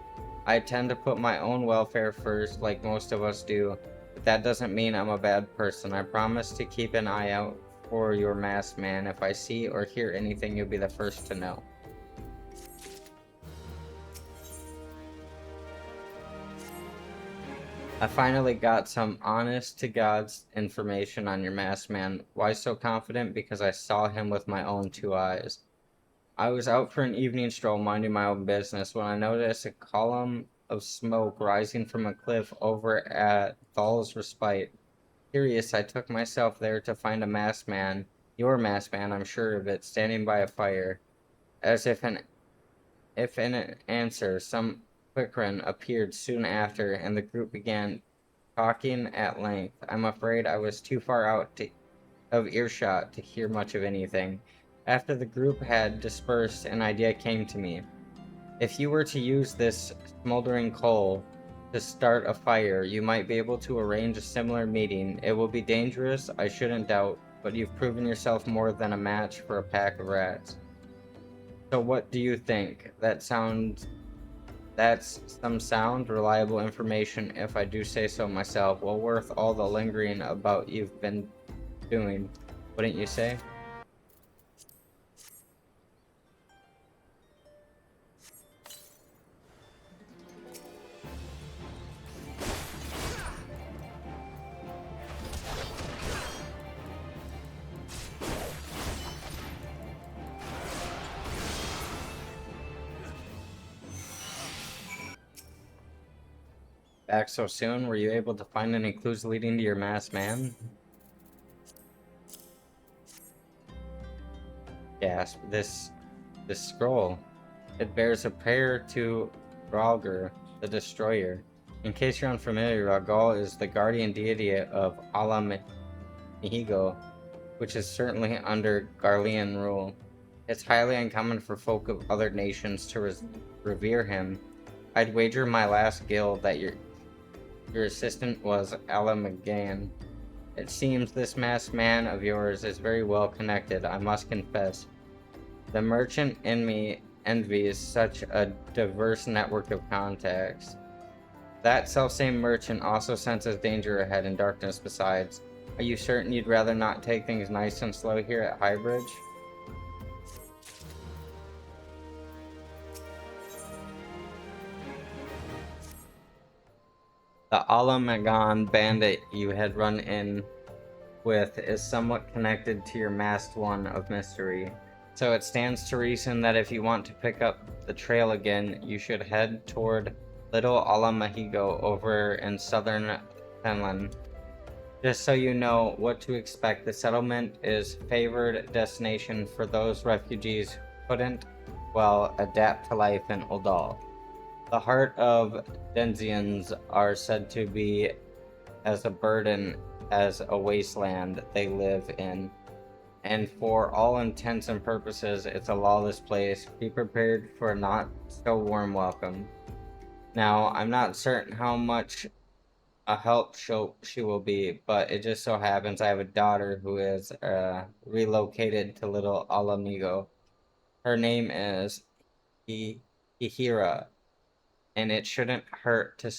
I tend to put my own welfare first, like most of us do, but that doesn't mean I'm a bad person. I promise to keep an eye out for your masked man. If I see or hear anything, you'll be the first to know. I finally got some honest-to-God's information on your masked man. Why so confident? Because I saw him with my own 2 eyes. I was out for an evening stroll minding my own business when I noticed a column of smoke rising from a cliff over at Thal's Respite. Curious, I took myself there to find a masked man, your masked man, I'm sure of it, standing by a fire. as if in an answer, some Quickren appeared soon after, and the group began talking at length. I'm afraid I was too far out of earshot to hear much of anything. After the group had dispersed, an idea came to me. If you were to use this smoldering coal to start a fire, you might be able to arrange a similar meeting. It will be dangerous, I shouldn't doubt, but you've proven yourself more than a match for a pack of rats. So what do you think? That's some sound, reliable information, if I do say so myself. Well worth all the lingering about you've been doing, wouldn't you say? Back so soon? Were you able to find any clues leading to your masked man? Gasp. This scroll. It bears a prayer to Ralgar, the Destroyer. In case you're unfamiliar, Ralgar is the guardian deity of Ala Mihigo, which is certainly under Garlean rule. It's highly uncommon for folk of other nations to revere him. I'd wager my last guild that your assistant was Ala McGann. It seems this masked man of yours is very well connected, I must confess. The merchant in me envies such a diverse network of contacts. That selfsame merchant also senses danger ahead and darkness besides. Are you certain you'd rather not take things nice and slow here at Highbridge? The Ala Magan bandit you had run in with is somewhat connected to your masked one of mystery. So it stands to reason that if you want to pick up the trail again, you should head toward Little Ala Mahigo over in southern Finland. Just so you know what to expect, the settlement is favored destination for those refugees who couldn't, well, adapt to life in Uldal. The heart of Denzians are said to be as a burden as a wasteland they live in. And for all intents and purposes, it's a lawless place. Be prepared for a not so warm welcome. Now, I'm not certain how much a help she will be, but it just so happens I have a daughter who is relocated to Little Alamigo. Her name is Ihira, and it shouldn't hurt to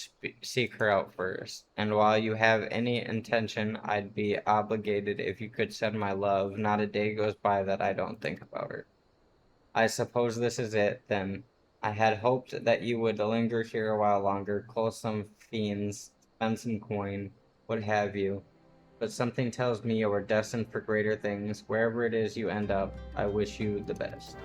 seek her out first. And while you have any intention, I'd be obligated if you could send my love. Not a day goes by that I don't think about her. I suppose this is it, then. I had hoped that you would linger here a while longer, cull some fiends, spend some coin, what have you. But something tells me you are destined for greater things. Wherever it is you end up, I wish you the best.